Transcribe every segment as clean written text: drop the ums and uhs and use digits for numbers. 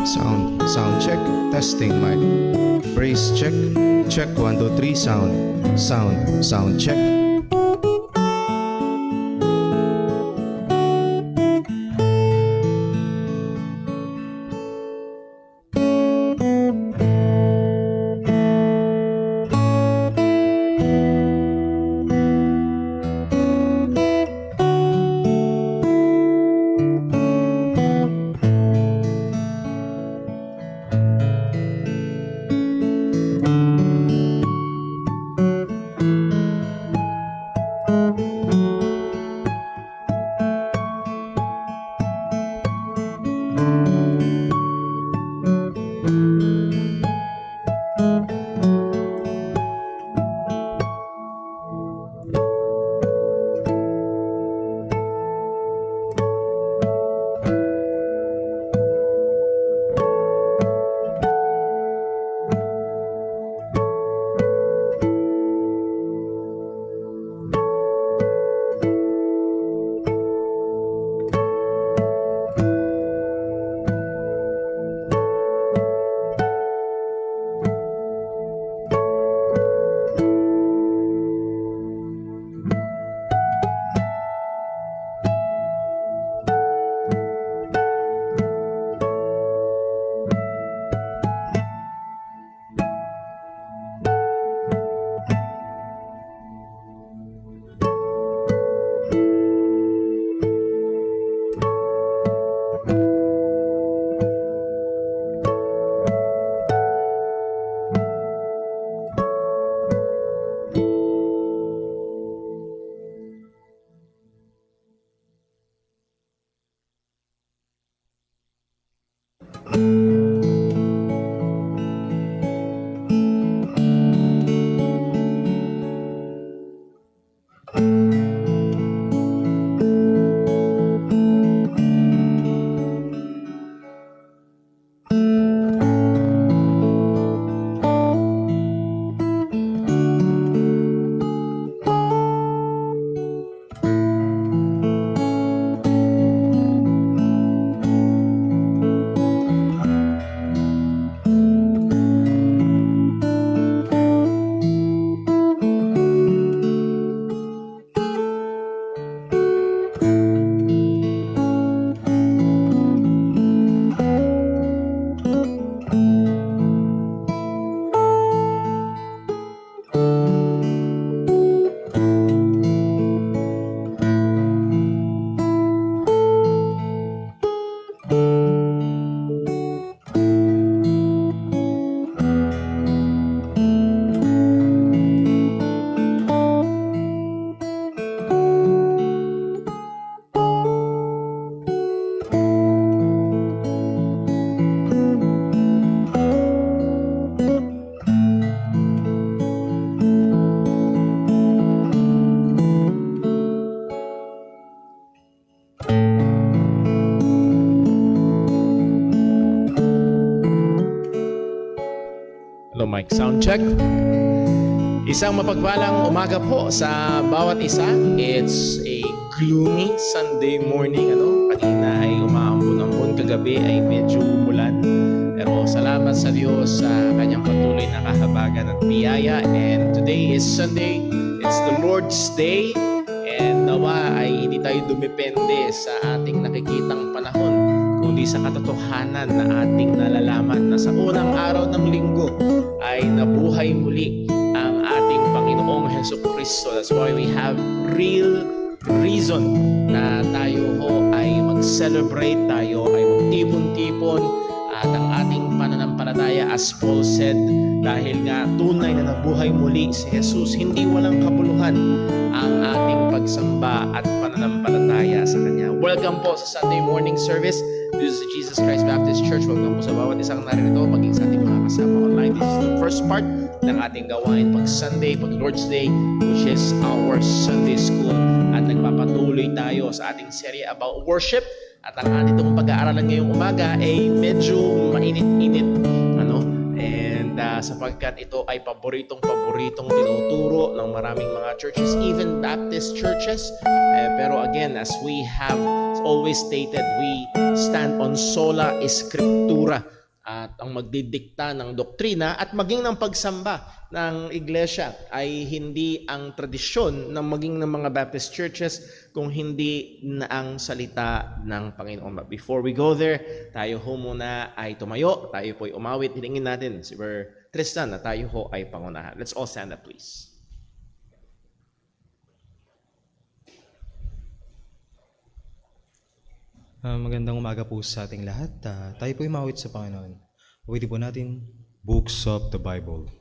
Sound check. Testing mic. Brace check. Check 1 2 3 sound check. Hello, mic sound check. Isang mapagpalang umaga po sa bawat isa. It's a gloomy Sunday morning. Kanina ay umaambon-ambon, kagabi ay medyo umulan. Pero salamat sa Diyos sa kanyang patuloy na kahabagan at biyaya. And today is Sunday. It's the Lord's Day. And nawa ay hindi tayo dumepende sa ating nakikitang panahon, kundi sa katotohanan na ating nalalaman na sa unang araw ng linggo ay nabuhay muli ang ating Panginoong Hesukristo. That's why we have real reason na tayo ay mag-celebrate, tayo ay magtipon-tipon at ang ating pananampalataya, as Paul said, dahil nga tunay na nabuhay muli si Jesus, hindi walang kabuluhan ang ating pagsamba at pananampalataya sa Kanya. Welcome po sa Sunday morning service. This is Jesus Christ Baptist Church. Welcome po sa bawat isang naririto, maging sa ating mga kasama online. This is the first part ng ating gawain pag Sunday, pag Lord's Day, which is our Sunday School. At nagpapatuloy tayo sa ating serye about worship. At ang ating pag-aaralan ngayong umaga ay medyo mainit-init. Sapagkat ito ay paboritong tinuturo ng maraming mga churches, even Baptist churches. Pero again, as we have always stated, we stand on sola scriptura. at ang magdidikta ng doktrina at maging ng pagsamba ng iglesia ay hindi ang tradisyon ng maging ng mga Baptist churches kung hindi na ang salita ng Panginoon. But before we go there, tayo ho muna ay tumayo, tayo po ay umawit. Hilingin natin si Brother Tristan na tayo ho ay pangunahan. Let's all stand up, please. Magandang umaga po sa ating lahat. Tayo po umawit sa Panginoon. Awitin po natin, Books of the Bible.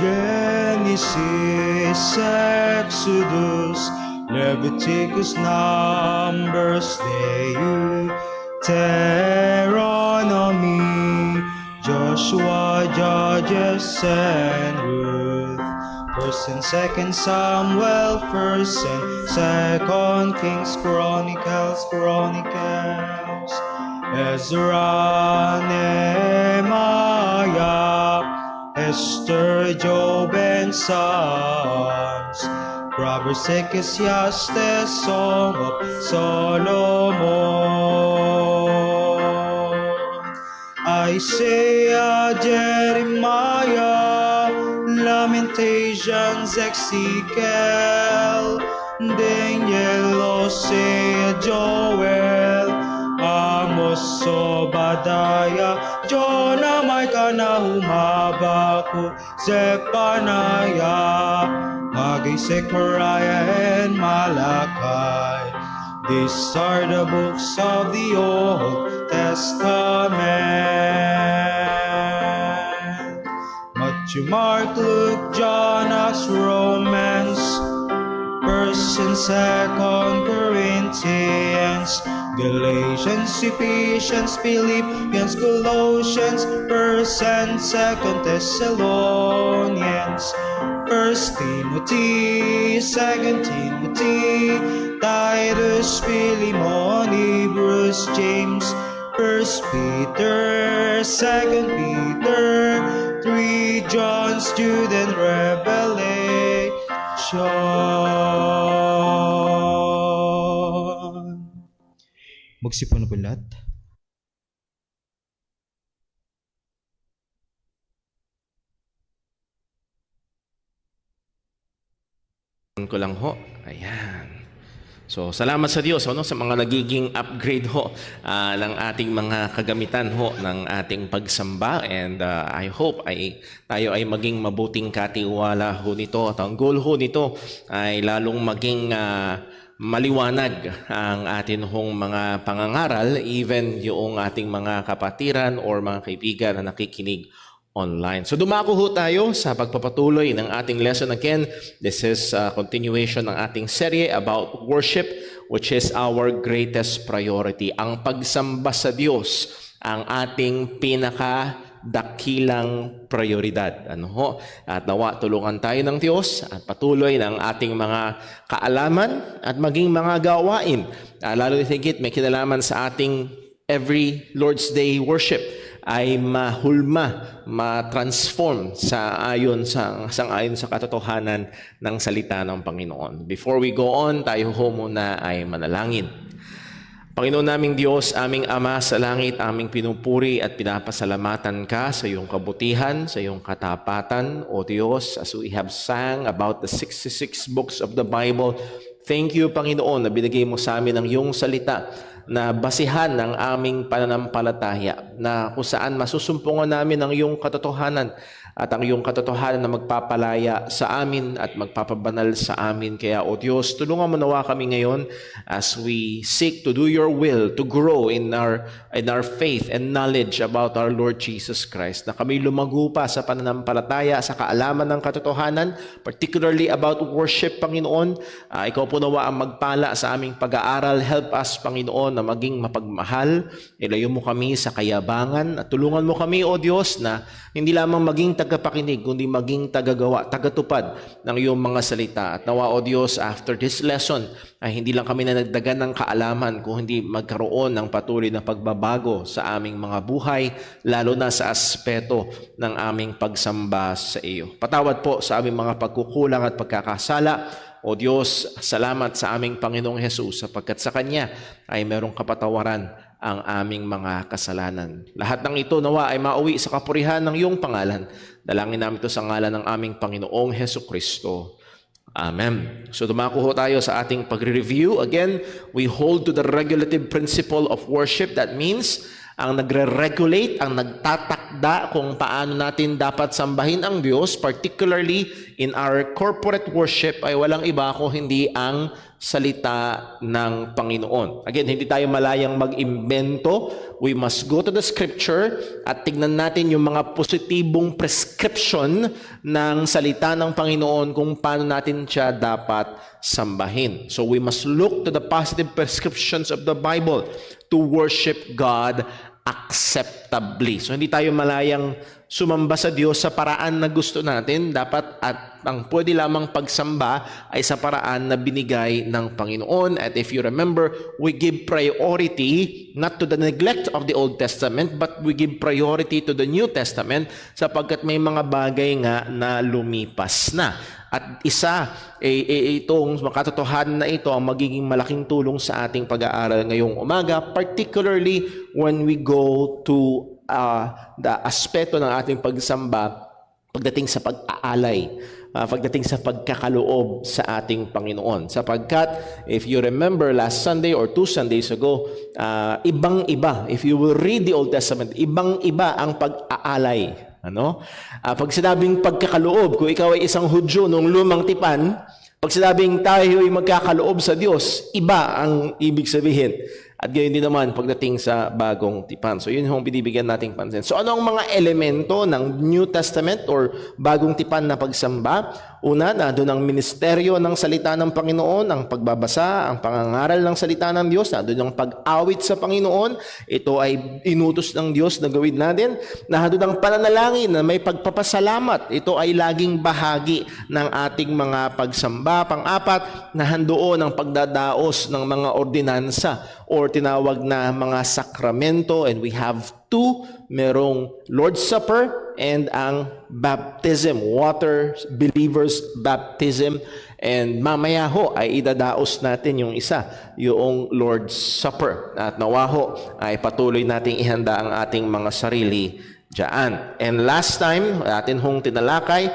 Genesis, Exodus, Leviticus, Numbers, Deuteronomy, Joshua, Judges, and Ruth. 1st and 2nd Samuel, 1st and 2nd Kings, Chronicles, Ezra, Nehemiah, Esther, Job, and Psalms, Proverbs, Ecclesiastes, Song of Solomon, Isaiah, Jeremiah, Lamentations, Ezekiel, Daniel, Hosea, Joel, Amos, Obadiah, Jonah, Micah, Nahum, Habakkuk, Zephaniah, Haggai, Zechariah, and Malachi. These are the books of the Old Testament. Matthew, Mark, Luke, John, Acts, Romans, 1st and 2nd Corinthians, Galatians, Ephesians, Philippians, Colossians, 1st and 2nd Thessalonians, 1st Timothy, 2nd Timothy, Titus, Philemon, Hebrews, James, 1st Peter, 2nd Peter, 3 John, Jude, and Revelation. Magsipon na po lahat. Ko lang ho. Ayan. So, salamat sa Diyos sa mga nagiging upgrade ho ng ating mga kagamitan ho ng ating pagsamba, and I hope tayo ay maging mabuting katiwala ho nito, at ang goal ho nito ay lalong maging maliwanag ang atin hong mga pangangaral, even yung ating mga kapatiran or mga kaibigan na nakikinig online. So dumako ho tayo sa pagpapatuloy ng ating lesson again. This is a continuation ng ating serye about worship, which is our greatest priority. Ang pagsamba sa Diyos ang ating pinakadakilang prioridad. At nawa tulungan tayo ng Diyos at patuloy ng ating mga kaalaman at maging mga gawain. Lalo higit may kinalaman sa ating every Lord's Day worship ay mahulma, ma-transform sang-ayon sa katotohanan ng salita ng Panginoon. Before we go on, tayo ho muna ay manalangin. Panginoon naming Diyos, aming Ama sa langit, aming pinupuri at pinapasalamatan ka sa iyong kabutihan, sa iyong katapatan, O Diyos, as we have sang about the 66 books of the Bible. Thank you, Panginoon, na binigay mo sa amin ang iyong salita na basihan ng aming pananampalataya, na kung saan masusumpungan namin ang iyong katotohanan at ang iyong katotohanan na magpapalaya sa amin at magpapabanal sa amin. Kaya, O Diyos, tulungan mo nawa kami ngayon as we seek to do your will, to grow in our faith and knowledge about our Lord Jesus Christ, na kami lumago pa sa pananampalataya, sa kaalaman ng katotohanan, particularly about worship, Panginoon. Ikaw po nawa ang magpala sa aming pag-aaral. Help us, Panginoon, na na maging mapagmahal. Ilayo mo kami sa kayabangan at tulungan mo kami, O Diyos, na hindi lamang maging tagapakinig, kundi maging tagagawa, tagatupad ng iyong mga salita. At nawa, O Diyos, after this lesson, ay hindi lang kami na nagdagan ng kaalaman, kung hindi magkaroon ng patuloy na pagbabago sa aming mga buhay, lalo na sa aspeto ng aming pagsamba sa iyo. Patawad po sa aming mga pagkukulang at pagkakasala. O Diyos, salamat sa aming Panginoong Hesus sapagkat sa Kanya ay merong kapatawaran ang aming mga kasalanan. Lahat ng ito nawa ay mauwi sa kapurihan ng iyong pangalan. Dalangin namin ito sa ngalan ng aming Panginoong Hesukristo. Amen. So dumako ho tayo sa ating pagre-review. Again, we hold to the regulative principle of worship. That means ang nagre-regulate, ang nagtatakda kung paano natin dapat sambahin ang Diyos, particularly in our corporate worship, ay walang iba kung hindi ang salita ng Panginoon. Again, hindi tayo malayang mag-imbento. We must go to the scripture at tignan natin yung mga positibong prescription ng salita ng Panginoon kung paano natin siya dapat sambahin. So we must look to the positive prescriptions of the Bible to worship God acceptably. So hindi tayo malayang sumamba sa Diyos sa paraan na gusto natin. Dapat at ang pwede lamang pagsamba ay sa paraan na binigay ng Panginoon. At if you remember, we give priority not to the neglect of the Old Testament, but we give priority to the New Testament sapagkat may mga bagay nga na lumipas na. At isa, itong makatotohanan na ito ang magiging malaking tulong sa ating pag-aaral ngayong umaga, particularly when we go to the aspeto ng ating pagsamba pagdating sa pag-aalay, pagdating sa pagkakaloob sa ating Panginoon. Sapagkat, if you remember last Sunday or 2 Sundays ago, ibang-iba, if you will read the Old Testament, ibang-iba ang pag-aalay. Pag sinabing pagkakaloob, kung ikaw ay isang Hudyo nung lumang tipan, pag sinabing tayo ay magkakaloob sa Diyos, iba ang ibig sabihin. At gayon din naman pagdating sa bagong tipan. So yun yung binibigyan nating pansin. So ano ang mga elemento ng New Testament or bagong tipan na pagsamba? Una, nandun ang ministeryo ng salita ng Panginoon, ang pagbabasa, ang pangangaral ng salita ng Diyos, nandun ang pag-awit sa Panginoon. Ito ay inutos ng Diyos na gawin natin. Nandun ang pananalangin na may pagpapasalamat. Ito ay laging bahagi ng ating mga pagsamba. Pang-apat, nahandoon ang pagdadaos ng mga ordinansa or tinawag na mga sakramento, and we have two, merong Lord's Supper and ang baptism, water believers baptism, and mamaya ho ay idadaos natin yung isa, yung Lord's Supper, at nawaho ay patuloy nating ihanda ang ating mga sarili dyan. And last time atin hong tinalakay,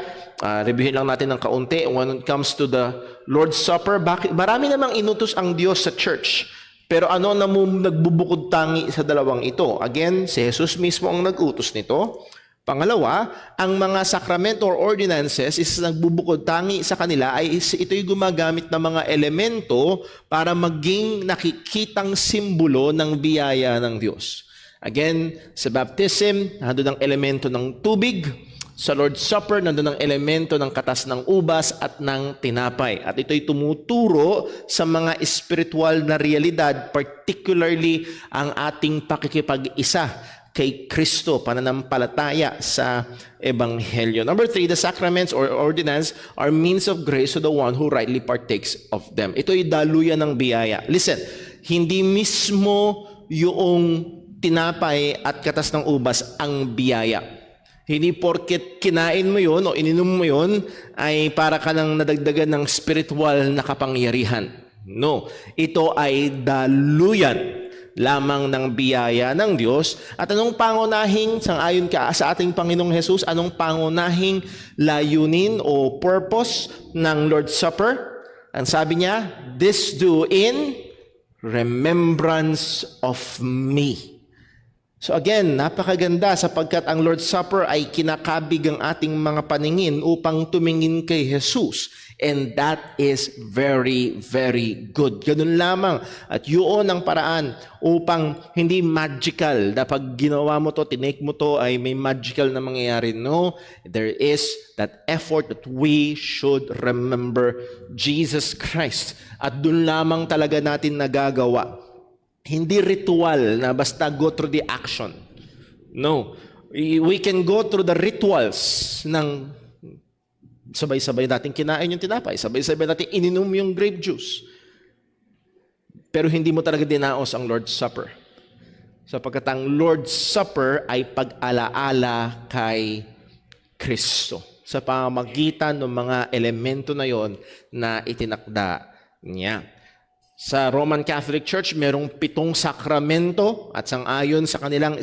reviewin lang natin ng kaunti when it comes to the Lord's Supper. Marami namang inutos ang Diyos sa church. Pero ano na nagbubukod tangi sa dalawang ito? Again, si Jesus mismo ang nag-utos nito. Pangalawa, ang mga sakramento or ordinances is nagbubukod tangi sa kanila ay ito'y gumagamit ng mga elemento para maging nakikitang simbolo ng biyaya ng Diyos. Again, sa baptism, nandun ang elemento ng tubig. Sa Lord's Supper, nandun ang elemento ng katas ng ubas at ng tinapay. At ito'y tumuturo sa mga espiritual na realidad, particularly ang ating pakikipag-isa kay Kristo, pananampalataya sa Ebanghelyo. Number 3, the sacraments or ordinance are means of grace to the one who rightly partakes of them. Ito'y daluyan ng biyaya. Listen, hindi mismo yung tinapay at katas ng ubas ang biyaya. Hindi porket kinain mo yun o ininom mo yun ay para ka nang nadagdagan ng spiritual na kapangyarihan. No, ito ay daluyan lamang ng biyaya ng Diyos. At anong pangunahing, sangayon ka sa ating Panginoong Hesus, anong pangunahing layunin o purpose ng Lord's Supper? Ang sabi niya, this do in remembrance of me. So again, napakaganda sapagkat ang Lord's Supper ay kinakabig ang ating mga paningin upang tumingin kay Jesus. And that is very, very good. Ganun lamang. At yun ang paraan upang hindi magical. Pag ginawa mo to, tinake mo to, ay may magical na mangyayari. No, there is that effort that we should remember Jesus Christ. At dun lamang talaga natin nagagawa Hindi ritual na basta go through the action. No. We can go through the rituals ng sabay-sabay natin kinain yung tinapay, sabay-sabay natin ininom yung grape juice. Pero hindi mo talaga dinaos ang Lord's Supper. Sapagkat ang Lord's Supper ay pag-alaala kay Kristo sa pamamagitan ng mga elemento na yon na itinakda niya. Sa Roman Catholic Church, merong 7 sakramento at sang-ayon sa kanilang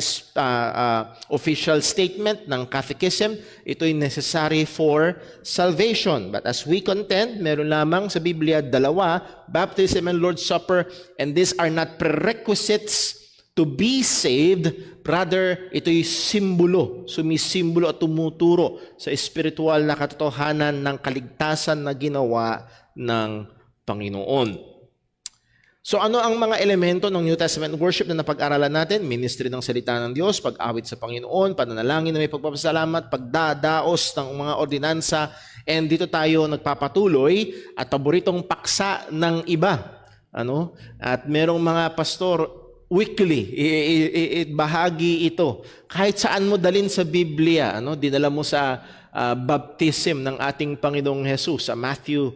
official statement ng catechism, ito ay necessary for salvation. But as we contend, meron lamang sa Biblia 2, baptism and Lord's Supper, and these are not prerequisites to be saved. Rather, ito'y simbolo, sumisimbolo at tumuturo sa espiritual na katotohanan ng kaligtasan na ginawa ng Panginoon. So ano ang mga elemento ng New Testament worship na napag-aralan natin? Ministry ng salita ng Diyos, pag-awit sa Panginoon, pananalangin na may pagpapasalamat, pagdadaos ng mga ordinansa, and dito tayo nagpapatuloy at paboritong paksa ng iba. At merong mga pastor, weekly, bahagi ito. Kahit saan mo dalin sa Biblia, dinala mo sa baptism ng ating Panginoong Jesus, sa Matthew,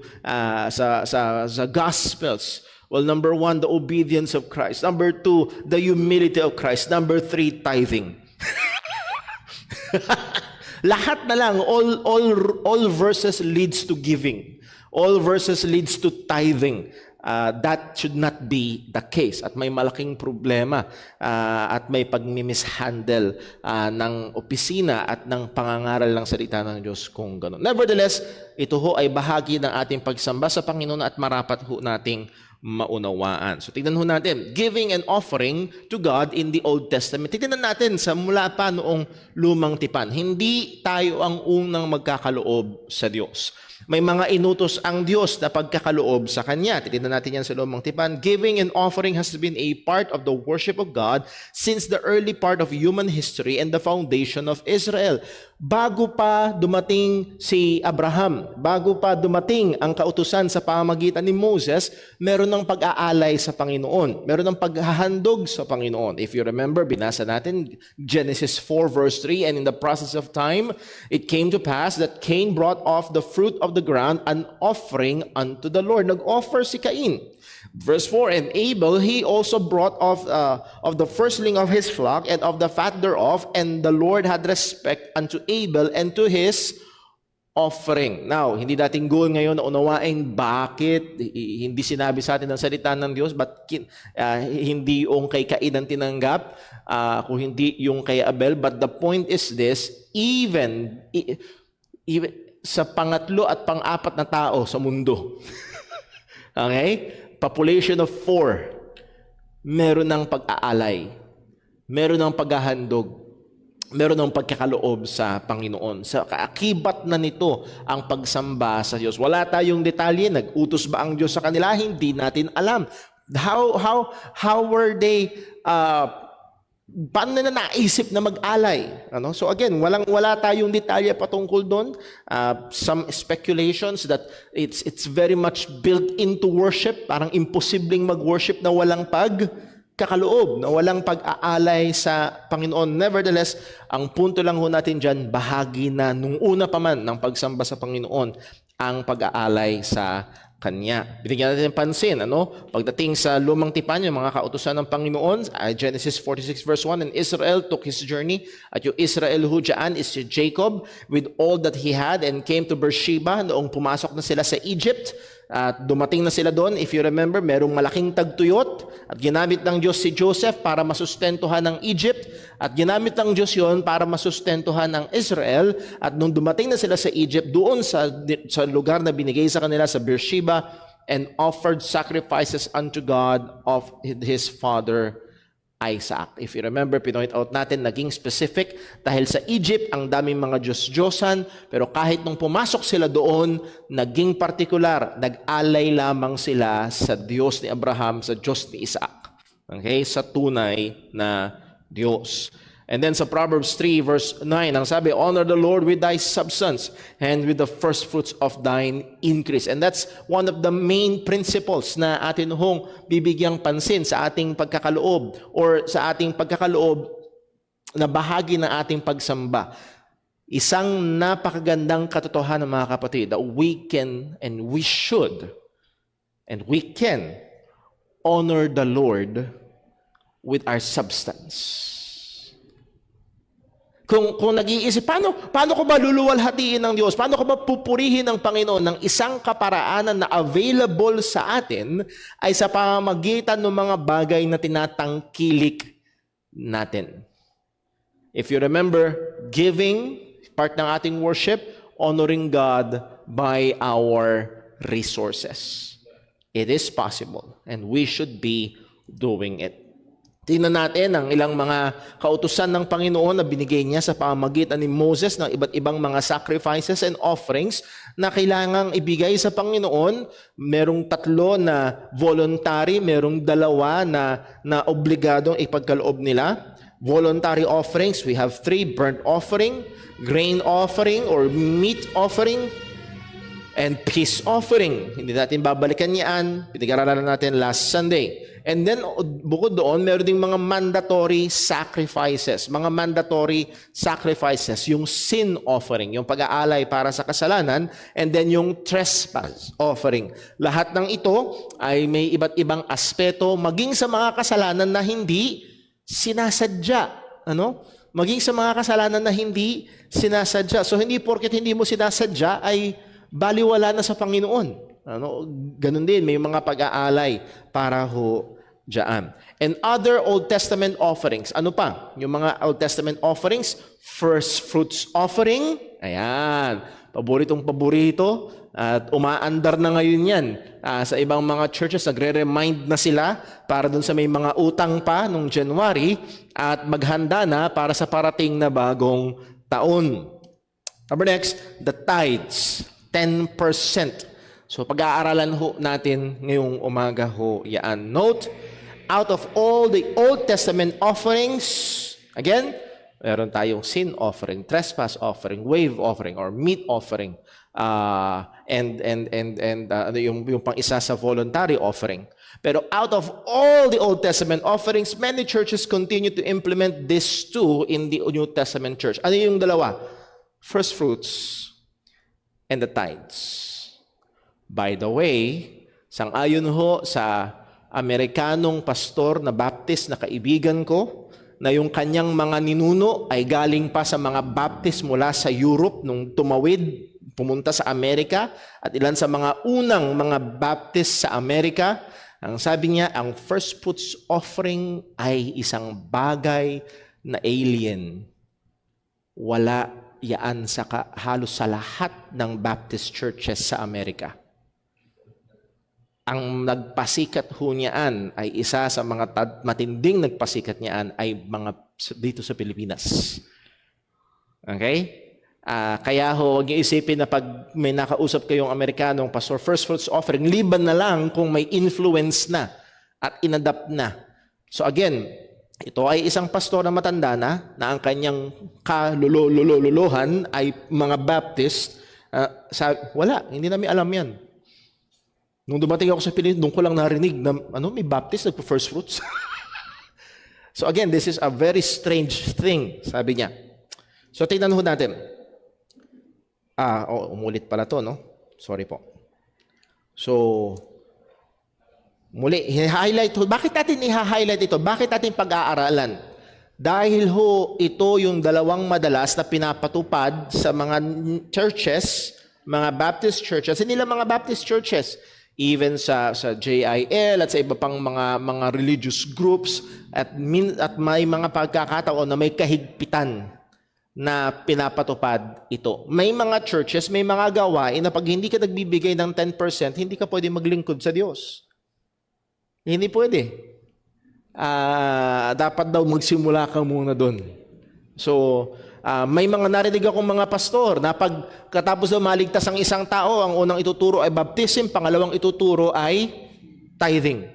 sa Gospels. Well, number 1, the obedience of Christ. Number 2, the humility of Christ. Number 3, tithing. Lahat na lang, all verses leads to giving. All verses leads to tithing. That should not be the case. At may malaking problema at may pagmimishandle ng opisina at ng pangangaral ng salita ng Diyos kung gano'n. Nevertheless, ito ho ay bahagi ng ating pagsamba sa Panginoon at marapat ho nating maunawaan. So tignan ho natin, giving and offering to God in the Old Testament. Tignan natin sa mula pa noong lumang tipan. Hindi tayo ang unang magkakaloob sa Diyos. May mga inutos ang Diyos na pagkakaloob sa Kanya. Titignan natin yan sa lumang tipan. Giving and offering has been a part of the worship of God since the early part of human history and the foundation of Israel. Bago pa dumating si Abraham, bago pa dumating ang kautusan sa pamamagitan ni Moses, meron ng pag-aalay sa Panginoon. Meron ng paghahandog sa Panginoon. If you remember, binasa natin Genesis 4 verse 3, and in the process of time, it came to pass that Cain brought off the fruit of the ground an offering unto the Lord. Nag-offer si Cain. Verse 4, and Abel, he also brought of the firstling of his flock and of the fat thereof, and the Lord had respect unto Abel and to his offering. Now, hindi dating goal ngayon na unawain bakit hindi sinabi sa atin ng salita ng Diyos, but hindi yung kay Cain ang tinanggap, kung hindi yung kay Abel. But the point is this, even sa pangatlo at pang-apat na tao sa mundo, okay? Population of 4, meron ng pag-aalay, meron ng paghahandog, meron ng pagkakaloob sa Panginoon. Sa kaakibat na nito ang pagsamba sa Diyos. Wala tayong detalye, nag-utos ba ang Diyos sa kanila? Hindi natin alam. How were they paano na naisip na mag-alay? So again, wala tayong detalye patungkol doon. Some speculations that it's very much built into worship. Parang imposibleng mag-worship na walang pagkakaloob, na walang pag-aalay sa Panginoon. Nevertheless, ang punto lang ho natin dyan, bahagi na nung una pa man ng pagsamba sa Panginoon ang pag-aalay sa Kanya. Binigyan natin pansin, pagdating sa lumang tipan, yung mga kautusan ng Panginoon, Genesis 46 verse 1, and Israel took his journey, at yung Israel ho dyan is si Jacob with all that he had, and came to Beersheba noong pumasok na sila sa Egypt. At dumating na sila doon, if you remember, merong malaking tagtuyot at ginamit ng Diyos si Joseph para masustentuhan ng Egypt at ginamit ng Diyos yon para masustentuhan ng Israel. At nung dumating na sila sa Egypt, doon sa lugar na binigay sa kanila sa Beersheba, and offered sacrifices unto God of his father Isaac. If you remember, pinoint out natin, naging specific dahil sa Egypt, ang daming mga Diyos-Diyosan, pero kahit nung pumasok sila doon, naging partikular, nag-alay lamang sila sa Diyos ni Abraham, sa Diyos ni Isaac. Okay? Sa tunay na Diyos. And then sa Proverbs 3 verse 9, ang sabi, honor the Lord with thy substance and with the first fruits of thine increase. And that's one of the main principles na atin hong bibigyang pansin sa ating pagkakaloob or sa ating pagkakaloob na bahagi ng ating pagsamba. Isang napakagandang katotohanan, mga kapatid, that we can and we should and we can honor the Lord with our substance. Kung nag-iisip, paano ko ba luluwalhatiin ng Diyos? Paano ko ba pupurihin ng Panginoon ng isang kaparaanan na available sa atin ay sa pamamagitan ng mga bagay na tinatangkilik natin? If you remember, giving, part ng ating worship, honoring God by our resources. It is possible and we should be doing it. Tingnan natin ang ilang mga kautusan ng Panginoon na binigay niya sa pamamagitan ni Moses ng iba't ibang mga sacrifices and offerings na kailangang ibigay sa Panginoon. Merong 3 na voluntary, merong 2 na obligadong ipagkaloob nila. Voluntary offerings, we have 3, burnt offering, grain offering or meat offering, and peace offering. Hindi natin babalikan yan. Pinag-aralan natin last Sunday. And then, bukod doon, meron ding mga mandatory sacrifices. Mga mandatory sacrifices. Yung sin offering, yung pag-aalay para sa kasalanan, and then yung trespass offering. Lahat ng ito ay may iba't ibang aspeto, maging sa mga kasalanan na hindi sinasadya. Maging sa mga kasalanan na hindi sinasadya. So, hindi porket hindi mo sinasadya ay baliwala na sa Panginoon. Ganun din, may mga pag-aalay para ho dyan. And other Old Testament offerings. Ano pa? Yung mga Old Testament offerings, first fruits offering. Ayan, paboritong-paborito. At umaandar na ngayon yan. Sa ibang mga churches, nagre-remind na sila para dun sa may mga utang pa nung January at maghanda na para sa parating na bagong taon. Number next, the tithes. 10%. So pag-aaralan ho natin ngayong umaga ho yan. Note, out of all the Old Testament offerings, again, meron tayong sin offering, trespass offering, wave offering, or meat offering, and yung pang-isa sa voluntary offering. Pero out of all the Old Testament offerings, many churches continue to implement this too in the New Testament church. Ano yung dalawa? First fruits and the tithes. By the way, sang-ayon ho sa Amerikanong pastor na Baptist na kaibigan ko, na yung kanyang mga ninuno ay galing pa sa mga Baptist mula sa Europe nung tumawid, pumunta sa Amerika, at ilan sa mga unang mga Baptist sa Amerika, ang sabi niya, ang first fruits offering ay isang bagay na alien. Wala yaan sa halos sa lahat ng Baptist churches sa Amerika. Ang nagpasikat ho niyaan ay isa sa mga matinding nagpasikat niyaan ay mga dito sa Pilipinas. Okay? Kaya ho, huwag niyo isipin na pag may nakausap kayong Amerikanong pastor, first fruits offering, liban na lang kung may influence na at inadapt na. So again, ito ay isang pastor na matanda na ang kanyang kalululuhan ay mga Baptist. Wala, hindi namin alam yan. Nung dumating ako sa Pilipinas, doon ko lang narinig na may Baptist nagpo-first fruits. So again, this is a very strange thing, sabi niya. So tingnan ho natin. Umulit pala to, no? Sorry po. So, muli, i-highlight ho. Bakit natin i-highlight ito? Bakit natin pag-aaralan? Dahil ho, ito yung dalawang madalas na pinapatupad sa mga churches, mga Baptist churches, hindi lang mga Baptist churches, even sa JIL at sa iba pang mga religious groups at may mga pagkakataon na may kahigpitan na pinapatupad ito. May mga churches, may mga gawain na pag hindi ka nagbibigay ng 10%, hindi ka pwede maglingkod sa Diyos. Hindi pwede. Dapat daw magsimula ka muna doon. So, may mga narinig akong mga pastor na pagkatapos daw maligtas ang isang tao, ang unang ituturo ay baptism, pangalawang ituturo ay tithing.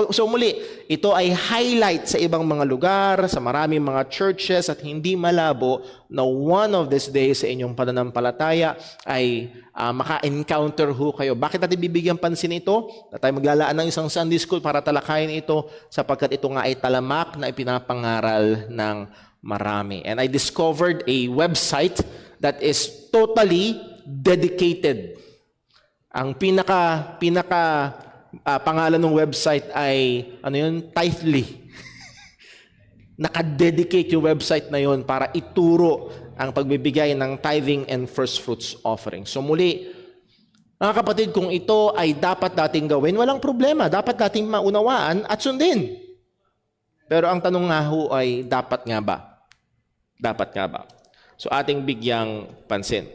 So muli, ito ay highlight sa ibang mga lugar, sa maraming mga churches, at hindi malabo na one of these days sa inyong pananampalataya ay maka-encounter ho kayo. Bakit natin bibigyan pansin ito? Na tayo maglalaan ng isang Sunday school para talakayin ito sapagkat ito nga ay talamak na ipinapangaral ng marami. And I discovered a website that is totally dedicated. Ang pinaka pangalan ng website ay Tithely. Naka-dedicate yung website na yon para ituro ang pagbibigay ng tithing and first fruits offering. So muli, mga kapatid, kung ito ay dapat nating gawin, walang problema. Dapat nating maunawaan at sundin. Pero ang tanong nga ho ay, dapat nga ba? Dapat nga ba? So ating bigyang pansin.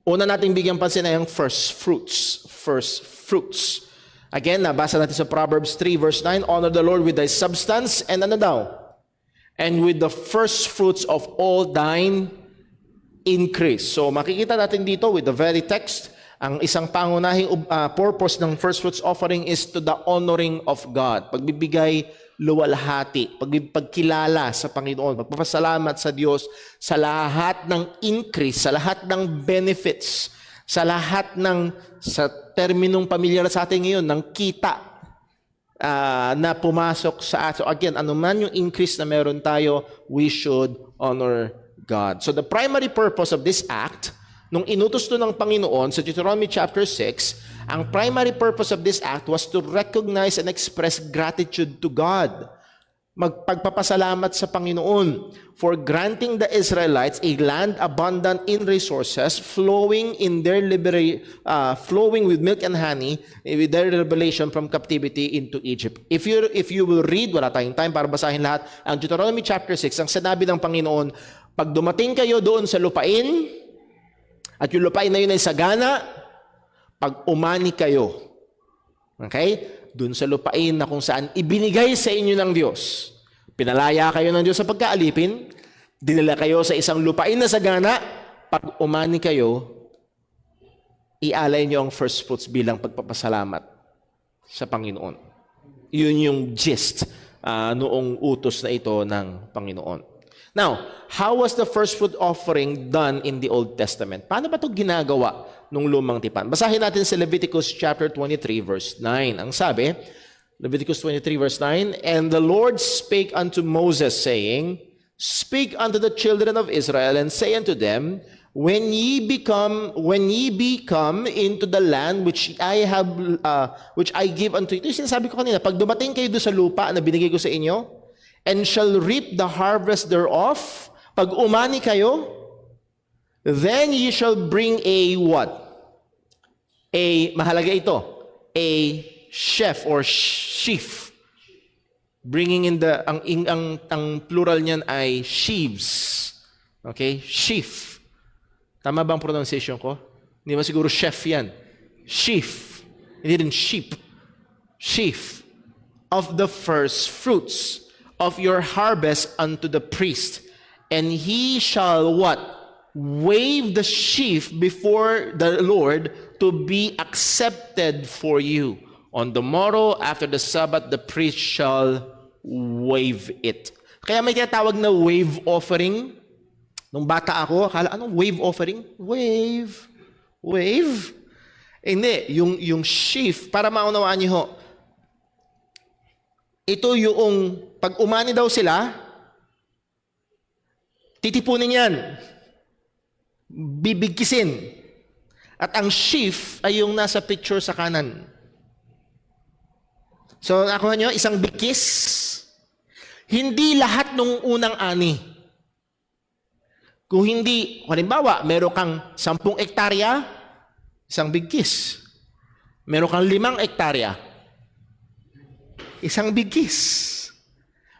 Una nating bigyang pansin ay ang first fruits. First fruits. Again, nabasa natin sa Proverbs 3 verse 9, honor the Lord with thy substance and ano daw? And with the first fruits of all thine increase. So makikita natin dito with the very text, ang isang pangunahing purpose ng first fruits offering is to the honoring of God. Pagbibigay luwalhati, pagkilala sa Panginoon, pagpapasalamat sa Diyos sa lahat ng increase, sa lahat ng benefits, sa lahat ng, sa terminong pamilyar sa atin ngayon, ng kita na pumasok sa atin. So again, anuman yung increase na meron tayo, we should honor God. So the primary purpose of this act, nung inutos to ng Panginoon sa Deuteronomy chapter 6, ang primary purpose of this act was to recognize and express gratitude to God. Magpagpapasalamat sa Panginoon for granting the Israelites a land abundant in resources, flowing with milk and honey, with their revelation from captivity into Egypt. If you will read, wala tayong time para basahin lahat, ang Deuteronomy chapter 6, ang sinabi ng Panginoon, pag dumating kayo doon sa lupain, at yung lupain na yun ay sagana, pag umani kayo, okay? Doon sa lupain na kung saan ibinigay sa inyo ng Diyos. Pinalaya kayo ng Diyos sa pagkaalipin, dinala kayo sa isang lupain na sagana, pag umani kayo, ialay niyo ang first fruits bilang pagpapasalamat sa Panginoon. Yun yung gist noong utos na ito ng Panginoon. Now, how was the first fruit offering done in the Old Testament? Paano ba ito ginagawa nung lumang tipan? Basahin natin sa Leviticus chapter 23 verse 9. Ang sabi, Leviticus 23 verse 9, and the Lord spake unto Moses, saying, speak unto the children of Israel, and say unto them, when ye come into the land which I give unto you. Ito yung sinasabi ko kanina, pag dumating kayo doon sa lupa na binigay ko sa inyo, and shall reap the harvest thereof, pag umani kayo, then ye shall bring a what? Mahalaga ito, a sheaf or sheaf. Bringing in ang plural niyan ay sheaves. Okay? Sheaf. Tama ba ang pronunciation ko? Hindi ba siguro chef yan? Sheaf. Hindi rin sheep. Sheaf. Of the first fruits of your harvest unto the priest. And he shall what? Wave the sheaf before the Lord to be accepted for you. On the morrow after the Sabbath, the priest shall wave it. Kaya may tinatawag na wave offering. Nung bata ako, akala, anong wave offering? Wave. Wave? Hindi, yung sheaf, para maunawaan niyo ho, ito yung, pag umani daw sila, titipunin yan. Bibigkisin. At ang sheaf ay yung nasa picture sa kanan. So, nakuha nyo, isang bigkis. Hindi lahat nung unang ani. Kung hindi, halimbawa, meron kang 10 hektarya, isang bigkis. Meron kang 5 hektarya, isang bigkis.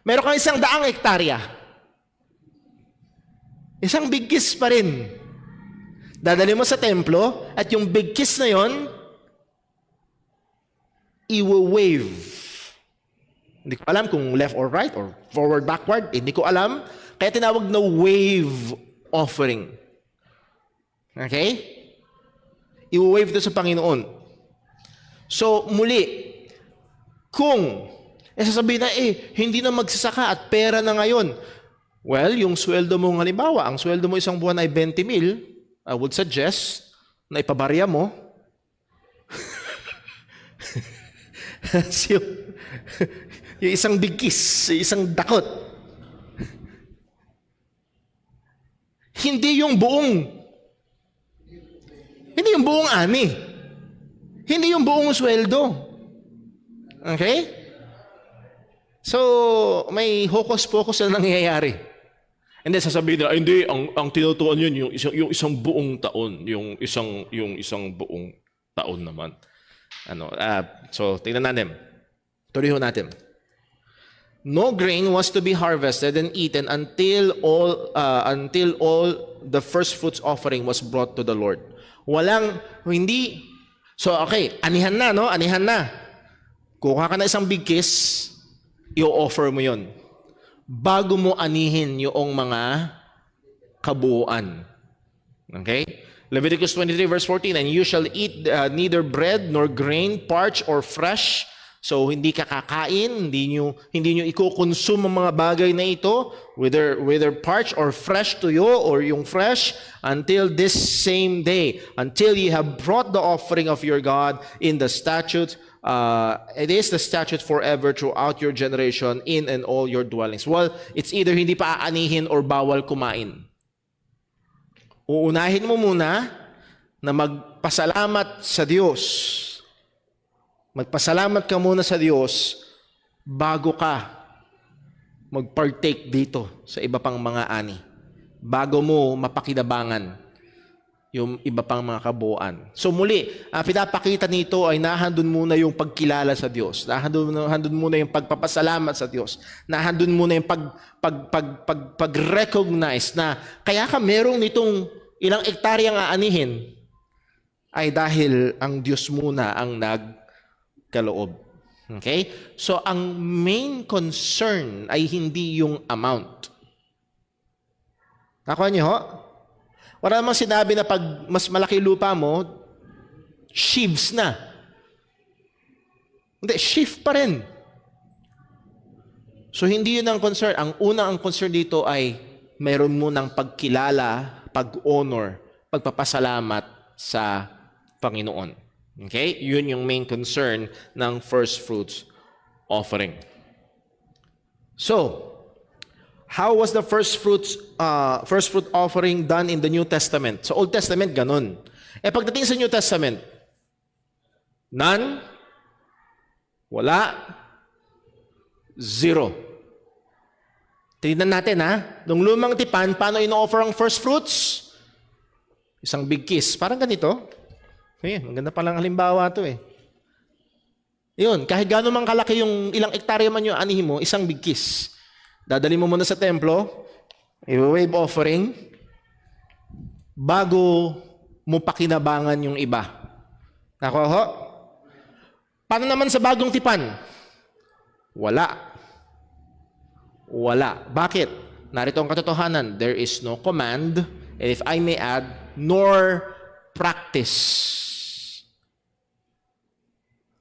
Meron kang 100 hektarya, isang bigkis pa rin. Dadali mo sa templo at yung bigkis na yon, i-wave. Hindi ko alam kung left or right or forward, backward. Hindi ko alam. Kaya tinawag na wave offering. Okay? I-wave ito sa Panginoon. So, muli, Kung, sasabihin na, hindi na magsasaka at pera na ngayon. Well, yung sweldo mo, halimbawa, ang sweldo mo isang buwan ay 20,000, I would suggest na ipabarya mo. yung, yung isang bigkis, isang dakot. Hindi yung buong ani. Hindi yung buong sweldo. Okay? So, may hocus-pocus na nangyayari. And then sasabihin nila, hindi, ang tinutuan yun, yung isang buong taon. Yung isang buong taon naman. So, tingnan natin. Tuloy natin. No grain was to be harvested and eaten until all the first fruits offering was brought to the Lord. Hindi. So, okay, anihan na, no? Anihan na. Kuha ka na isang bigkis, i-offer mo yon bago mo anihin yung mga kabuuan. Okay? Leviticus 23 verse 14, and you shall eat neither bread nor grain, parched or fresh. So hindi ka kakain, hindi nyo iko-consume ang mga bagay na ito, whether parched or fresh to you or yung fresh, until this same day, until you have brought the offering of your God in the statute. It is the statute forever throughout your generation in and all your dwellings. Well, it's either hindi pa aanihin or bawal kumain. Uunahin mo muna na magpasalamat sa Diyos. Magpasalamat ka muna sa Diyos bago ka mag-partake dito sa iba pang mga ani. Bago mo mapakinabangan yung iba pang mga kabuuan. So muli, pinapakita nito ay nahandun muna yung pagkilala sa Diyos. Nahandun muna yung pagpapasalamat sa Diyos. Nahandun muna yung pag-recognize na kaya ka merong nitong ilang ektaryang aanihin ay dahil ang Diyos muna ang nagkaloob. Okay? So ang main concern ay hindi yung amount. Nakuha niyo ho? Wala namang sinabi na pag mas malaki lupa mo, sheaves na. Hindi, sheaf pa rin. So hindi yun ang concern. Ang concern dito ay mayroon mo ng pagkilala, pag-honor, pagpapasalamat sa Panginoon. Okay? Yun yung main concern ng first fruits offering. So, how was the first fruit offering done in the New Testament? Sa Old Testament, ganun. Pagdating sa New Testament, none, wala, zero. Tignan natin nung lumang tipan, paano ino-offer ang first fruits? Isang big kiss. Parang ganito. Maganda palang halimbawa to Yun, kahit gano'n man kalaki yung ilang ektarya man yung anihin mo, isang big kiss. Dadali mo muna sa templo, i-wave offering, bago mo pakinabangan yung iba. Nakuha ho? Paano naman sa bagong tipan? Wala. Bakit? Narito ang katotohanan. There is no command, and if I may add, nor practice.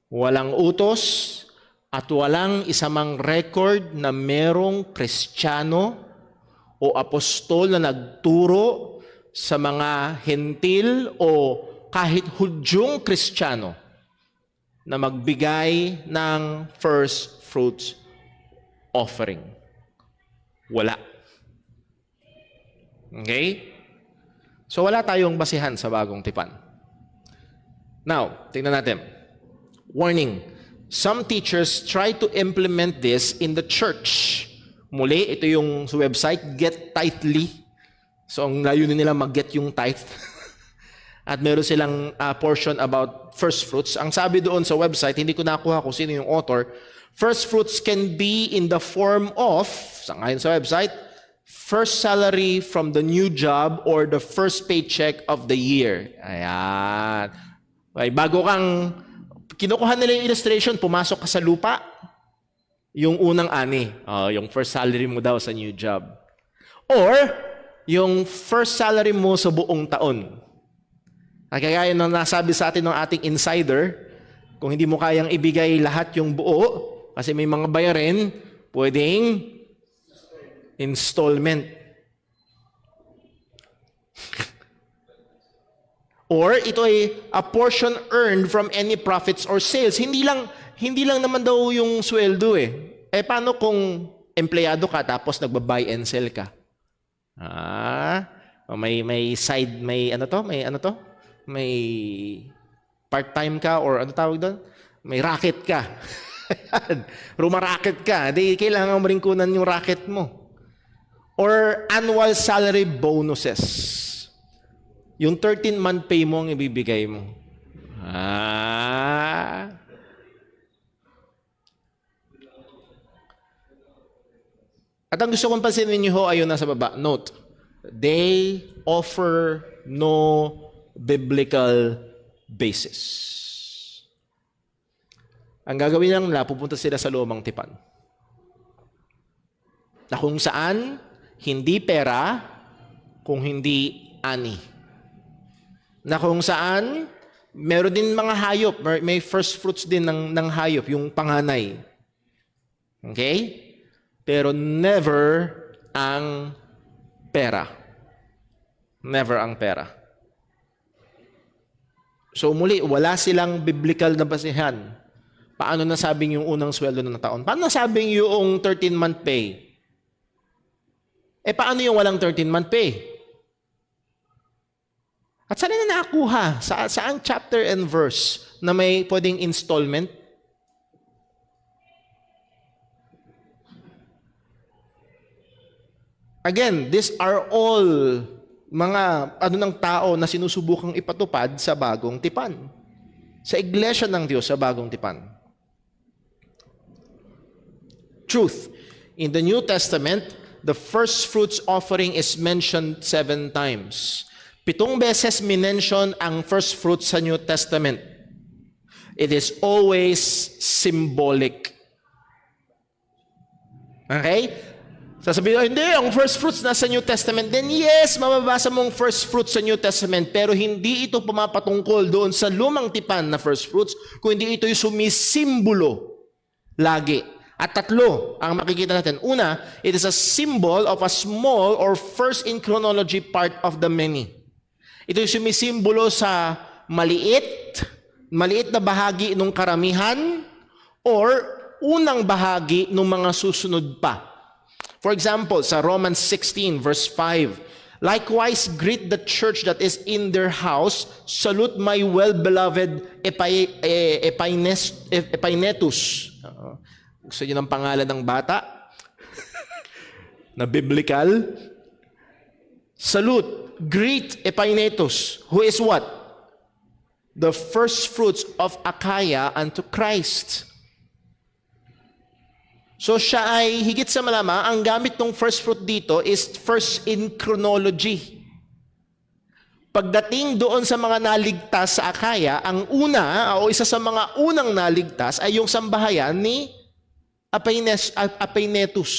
Walang utos, at walang isamang record na merong Kristiyano o apostol na nagturo sa mga hentil o kahit Hudyong Kristiyano na magbigay ng first fruits offering. Wala. Okay? So wala tayong basihan sa bagong tipan. Now, tingnan natin. Warning. Some teachers try to implement this in the church. Muli, ito yung sa website, Get Tithely. So, ang layunin nila mag-get yung tithe. At meron silang portion about first fruits. Ang sabi doon sa website, hindi ko nakuha kung sino yung author, first fruits can be in the form of, sangayon sa website, first salary from the new job or the first paycheck of the year. Ayan. Okay, bago kang kinukuha nila yung illustration, pumasok ka sa lupa, yung unang ani, yung first salary mo daw sa new job. Or, yung first salary mo sa buong taon. Kaya yung nasabi sa atin ng ating insider, Kung hindi mo kayang ibigay lahat yung buo, kasi may mga bayarin, pwedeng installment. Or ito ay a portion earned from any profits or sales. Hindi lang naman daw yung sweldo eh. Paano kung empleyado ka tapos nagba-buy and sell ka? May side, may part-time ka or ano tawag doon? May racket ka. Rumaracket ka. Di kailangan mo rin kunan yung racket mo. Or annual salary bonuses. Yung 13-month pay mo ang ibibigay mo. At ang gusto kong pansinin niyo ho, ayun nasa baba. Note, they offer no biblical basis. Ang gagawin lang nila, pupunta sila sa lumang tipan. Na kung saan, hindi pera, kung hindi ani. Na kung saan, meron din mga hayop, may first fruits din ng hayop, yung panganay. Okay? Pero never ang pera. Never ang pera. So muli, wala silang biblical na basihan. Paano nasabing yung unang sweldo ng taon? Paano nasabing yung 13-month pay? Paano yung walang 13-month pay? At saan na nakakuha? Saan chapter and verse na may pwedeng installment? Again, these are all mga ng tao na sinusubukang ipatupad sa bagong tipan. Sa iglesia ng Diyos sa bagong tipan. Truth. In the New Testament, the first fruits offering is mentioned 7 times. 7 beses minention ang first fruits sa New Testament. It is always symbolic. Okay? Sasabihin, hindi, ang first fruits nasa New Testament. Then yes, mababasa mong first fruits sa New Testament, pero hindi ito pumapatungkol doon sa lumang tipan na first fruits, kundi ito yung sumisimbolo lagi. At 3 ang makikita natin. Una, it is a symbol of a small or first in chronology part of the many. Ito yung sumisimbolo sa maliit na bahagi ng karamihan or unang bahagi ng mga susunod pa. For example, sa Romans 16 verse 5, likewise greet the church that is in their house, salute my well-beloved Epainetus. Gusto niyo ng pangalan ng bata? Na biblical? Salute, greet Epainetus, who is what? The first fruits of Achaia unto Christ. So siya ay higit sa malamang, ang gamit ng first fruit dito is first in chronology. Pagdating doon sa mga naligtas sa Achaia, ang una o isa sa mga unang naligtas ay yung sambahayan ni Epainetus.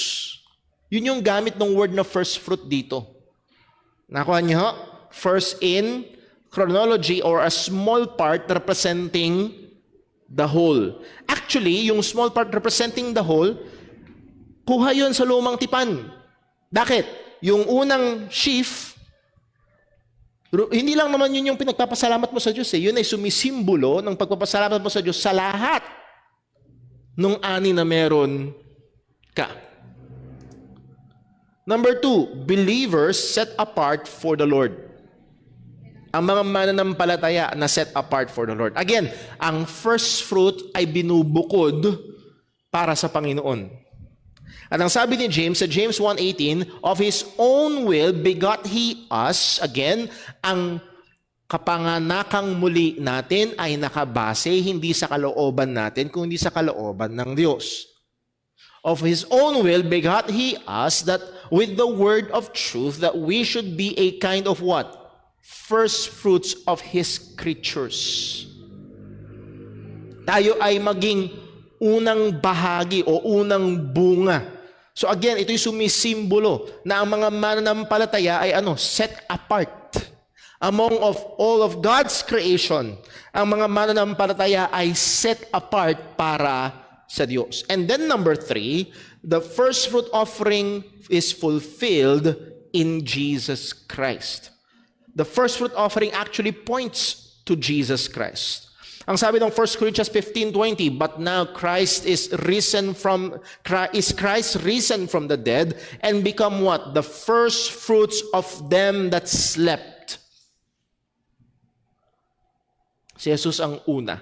Yun yung gamit ng word na first fruit dito. Nakuha niyo? First in chronology or a small part representing the whole. Actually, yung small part representing the whole, kuha yun sa lumang tipan. Bakit? Yung unang sheaf, hindi lang naman yun yung pinagpapasalamat mo sa Diyos. Yun ay sumisimbolo ng pagpapasalamat mo sa Diyos sa lahat nung ani na meron ka. Number 2, believers set apart for the Lord. Ang mga mananampalataya na set apart for the Lord. Again, ang first fruit ay binubukod para sa Panginoon. At ang sabi ni James sa James 1:18, of His own will begot He us. Again, ang kapanganakang muli natin ay nakabase hindi sa kalooban natin, kundi sa kalooban ng Diyos. Of His own will begot He us, that with the word of truth, that we should be a kind of what? First fruits of His creatures. Tayo ay maging unang bahagi o unang bunga. So again, ito'y sumisimbolo na ang mga mananampalataya ay set apart. Among of all of God's creation, ang mga mananampalataya ay set apart para sa Diyos. And then number 3, the first fruit offering is fulfilled in Jesus Christ. The first fruit offering actually points to Jesus Christ. Ang sabi ng 1 Corinthians 15:20, but now Christ is risen from the dead and become what? The first fruits of them that slept. Si Jesus ang una.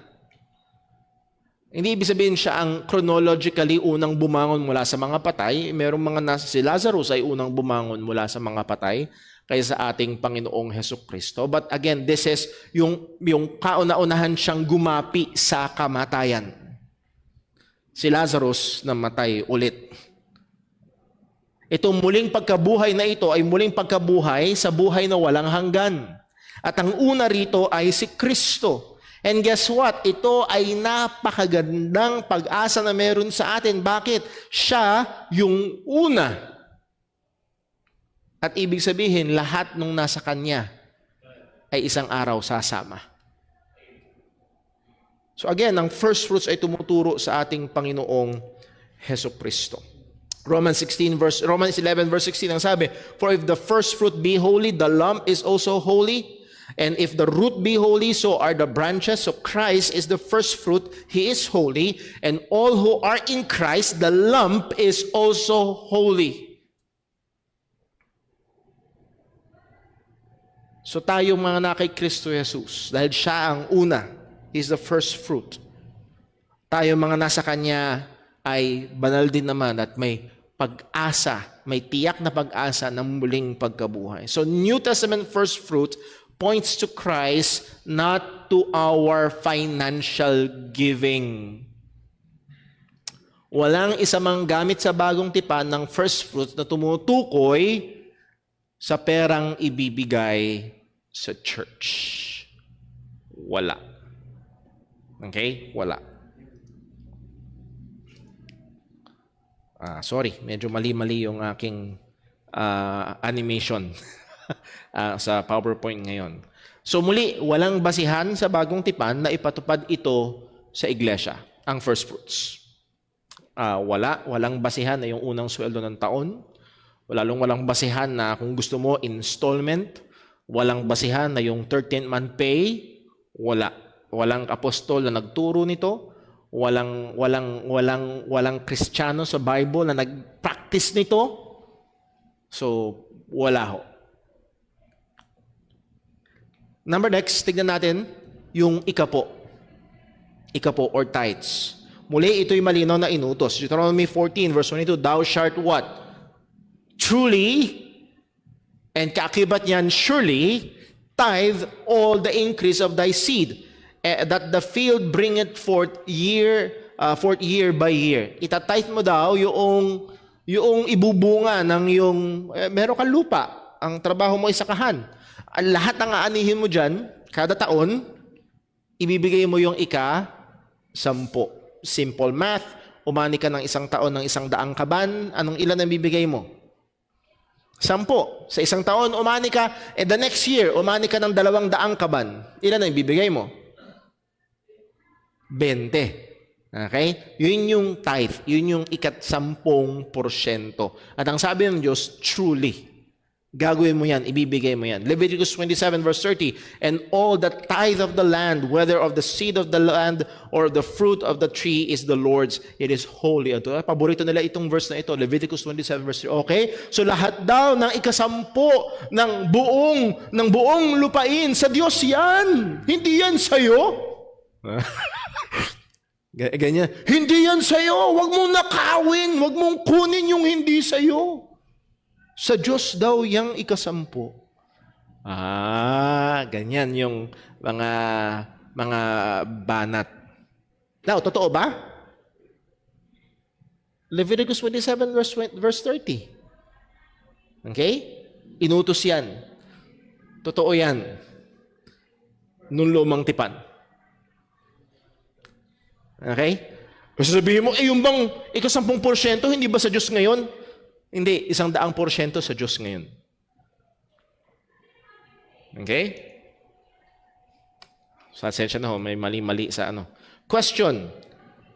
Hindi ibig sabihin siya ang chronologically unang bumangon mula sa mga patay. Merong mga si Lazarus ay unang bumangon mula sa mga patay kaysa ating Panginoong Hesukristo. But again, this is yung kauna-unahan siyang gumapi sa kamatayan. Si Lazarus namatay ulit. Itong muling pagkabuhay na ito ay muling pagkabuhay sa buhay na walang hanggan. At ang una rito ay si Kristo. And guess what? Ito ay napakagandang pag-asa na meron sa atin. Bakit? Siya yung una. At ibig sabihin, lahat nung nasa Kanya ay isang araw sasama. So again, ang first fruits ay tumuturo sa ating Panginoong Hesukristo. Romans 11 verse 16 ang sabi, for if the first fruit be holy, the lump is also holy. And if the root be holy, so are the branches. So Christ is the first fruit. He is holy. And all who are in Christ, the lump is also holy. So tayong mga na kay Kristo Jesus, dahil siya ang una, is the first fruit. Tayong mga nasa Kanya ay banal din naman at may pag-asa, may tiyak na pag-asa ng muling pagkabuhay. So New Testament first fruit points to Christ, not to our financial giving. Walang isa mang gamit sa bagong tipan ng first fruit na tumutukoy sa perang ibibigay sa church. Wala. Okay? Wala. Sorry, medyo mali-mali yung aking animation sa PowerPoint ngayon. So muli, walang basihan sa bagong tipan na ipatupad ito sa iglesia, ang first fruits. Walang basihan na yung unang sweldo ng taon. Walang basihan na kung gusto mo installment. Walang basihan na yung 13th month pay. Walang apostol na nagturo nito. Walang Kristiyano sa Bible na nag-practice nito. So wala ho. Number next, tignan natin yung ikapo. Ikapo or tithes. Muli, ito'y malinaw na inutos. Deuteronomy 14 verse 22, thou shalt what? Truly, and kaakibat niyan, surely, tithe all the increase of thy seed, that the field bringeth forth year by year. Itatithe mo daw yung ibubunga ng yung, meron kang lupa, ang trabaho mo ay sakahan. Lahat ng aanihin mo dyan, kada taon, ibibigay mo yung 10. Simple math, umani ka ng isang taon ng 100 kaban, anong ilan ang bibigay mo? 10. Sa isang taon, umani ka, the next year, umani ka ng 200 kaban. Ilan ang bibigay mo? 20. Okay? Yun yung tithe. Yun yung 10%. At ang sabi ng Diyos, truly, gagawin mo yan, ibibigay mo yan. Leviticus 27 verse 30, and all the tithe of the land, whether of the seed of the land or the fruit of the tree, is the Lord's. It is holy. Paborito nila itong verse na ito, Leviticus 27 verse 30. Okay? So lahat daw ng 10% ng buong lupain, sa Diyos yan. Hindi yan sa'yo. Ganyan. Hindi yan sa'yo. Huwag mong nakawin. Huwag mong kunin yung hindi sa'yo. Sa Diyos daw yang 10%. Ganyan yung mga banat. Now, totoo ba? Leviticus 27 verse 30. Okay? Inutos yan. Totoo yan. Nung lumang tipan. Okay? Kasi sabihin mo, yung bang 10% hindi ba sa Diyos ngayon? Hindi, 100% sa Diyos ngayon. Okay? Sa sensya na ho, may mali-mali sa ano. Question.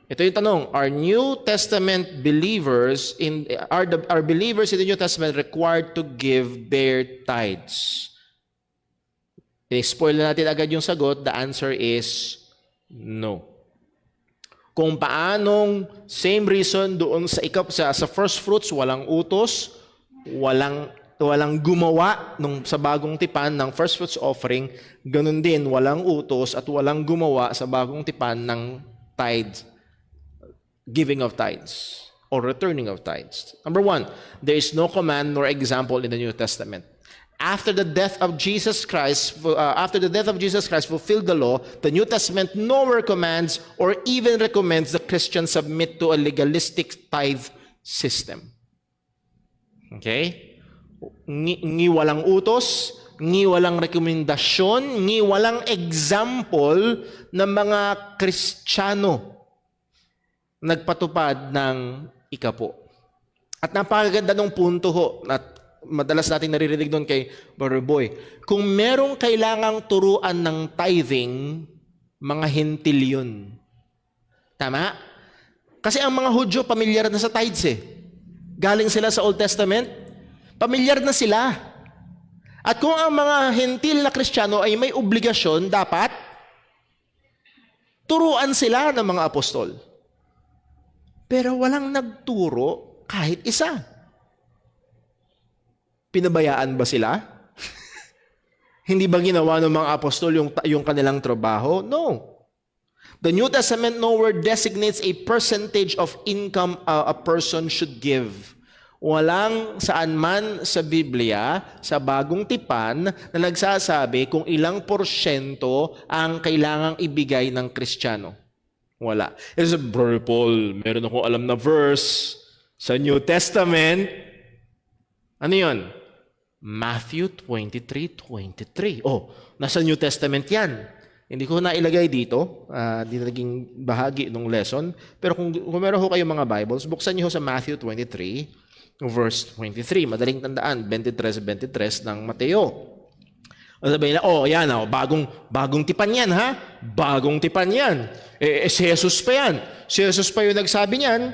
Ito yung tanong, are New Testament believers are believers in the New Testament required to give their tithes? I-spoil na natin agad yung sagot. The answer is no. Kung paanong same reason doon sa first fruits, walang utos, walang gumawa sa bagong tipan ng first fruits offering, ganun din, walang utos at walang gumawa sa bagong tipan ng tithes, giving of tithes or returning of tithes. Number 1, there is no command nor example in the New Testament. After the death of Jesus Christ fulfilled the law, the New Testament nowhere commands or even recommends the Christian submit to a legalistic tithe system. Okay? Ni walang utos, ni walang rekomendasyon, ni walang example ng mga Kristiyano nagpatupad ng ikapo. At napakaganda ng punto ho, at madalas natin naririnig doon kay Brother Boy, kung merong kailangang turuan ng tithing, mga hentil yun. Tama? Kasi ang mga Hudyo, pamilyar na sa tithes eh. Galing sila sa Old Testament, pamilyar na sila. At kung ang mga hentil na Kristiyano ay may obligasyon, dapat turuan sila ng mga apostol. Pero walang nagturo kahit isa. Pinabayaan ba sila? Hindi ba ginawa ng mga apostol yung kanilang trabaho? No. The New Testament nowhere designates a percentage of income a person should give. Walang saan man sa Biblia, sa bagong tipan, na nagsasabi kung ilang porsyento ang kailangang ibigay ng Kristiyano. Wala. It is Brother Paul, meron akong alam na verse sa New Testament. Ano yun? Matthew 23:23. Oh, nasa New Testament yan. Hindi ko na ilagay dito. Hindi na naging bahagi ng lesson. Pero kung meron ho kayong mga Bibles, buksan niyo ho sa Matthew 23, verse 23. Madaling tandaan, 23 ng Mateo. Sabihin na, yan, bagong tipan yan, ha? Bagong tipan yan. Si Jesus pa yan. Si Jesus pa yung nagsabi niyan,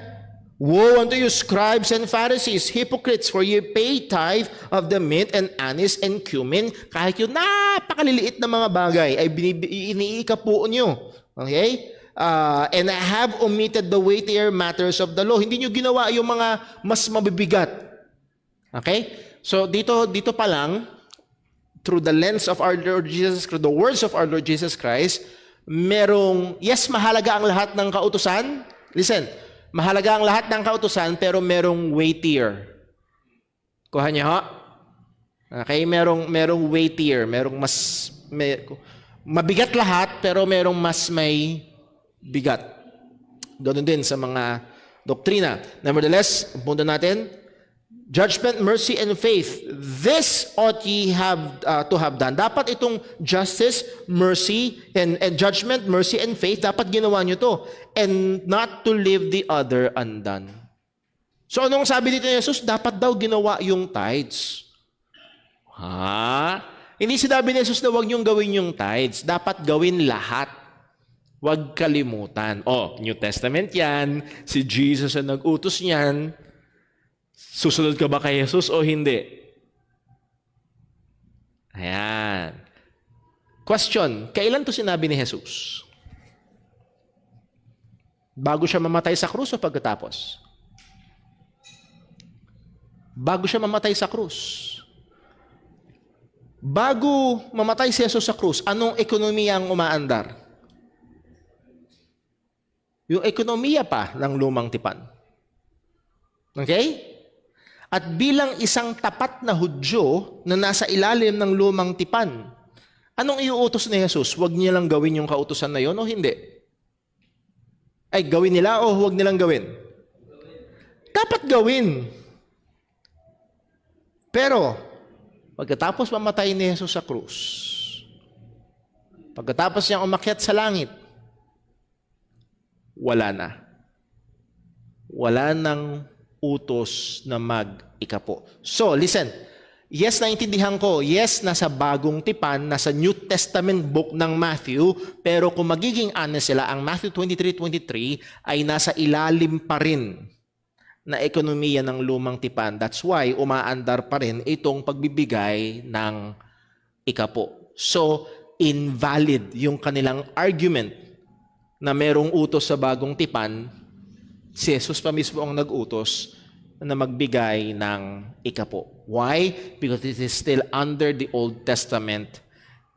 woe unto you, scribes and Pharisees, hypocrites, for you pay tithe of the mint and anise and cumin. Kahit yung napakaliliit na mga bagay ay iniikapuan nyo. Okay? And have omitted the weightier matters of the law. Hindi nyo ginawa yung mga mas mabibigat. Okay? So, dito pa lang, through the lens of our Lord Jesus Christ, the words of our Lord Jesus Christ, yes, mahalaga ang lahat ng kautusan. Listen, mahalaga ang lahat ng kautusan, pero merong weightier. Kuha niyo ho? Okay, merong weightier, mabigat lahat, pero merong mas may bigat. Ganun din sa mga doktrina. Nevertheless, punto natin, judgment, mercy, and faith. This ought ye have to have done. Dapat itong justice, mercy, and judgment, mercy, and faith, dapat ginawa nyo to. And not to leave the other undone. So anong sabi dito ni Jesus? Dapat daw ginawa yung tithes. Hindi sinabi ni Jesus na huwag nyong gawin yung tithes. Dapat gawin lahat. Huwag kalimutan. New Testament yan. Si Jesus ang nag-utos niyan. Susunod ka ba kay Jesus o hindi? Ayan. Question, kailan to sinabi ni Jesus? Bago siya mamatay sa krus o pagkatapos? Bago siya mamatay sa krus. Bago mamatay si Jesus sa krus, anong ekonomiya ang umaandar? Yung ekonomiya pa ng lumang tipan. Okay? At bilang isang tapat na Hudyo na nasa ilalim ng lumang tipan, anong iuutos ni Jesus? Huwag niya lang gawin yung kautusan na yon o hindi? Ay, gawin nila o huwag nilang gawin? Dapat gawin. Pero, pagkatapos mamatay ni Jesus sa krus, pagkatapos niyang umakyat sa langit, wala na. Wala nang utos na mag-ikapo. So, listen. Yes, naintindihan ko. Yes, nasa bagong tipan, nasa New Testament book ng Matthew, pero kung magiging honest sila, ang Matthew 23:23 ay nasa ilalim pa rin na ekonomiya ng lumang tipan. That's why umaandar pa rin itong pagbibigay ng ikapo. So, invalid yung kanilang argument na merong utos sa bagong tipan. Si Jesus pa mismo ang nag-utos na magbigay ng ikapo. Why? Because it is still under the Old Testament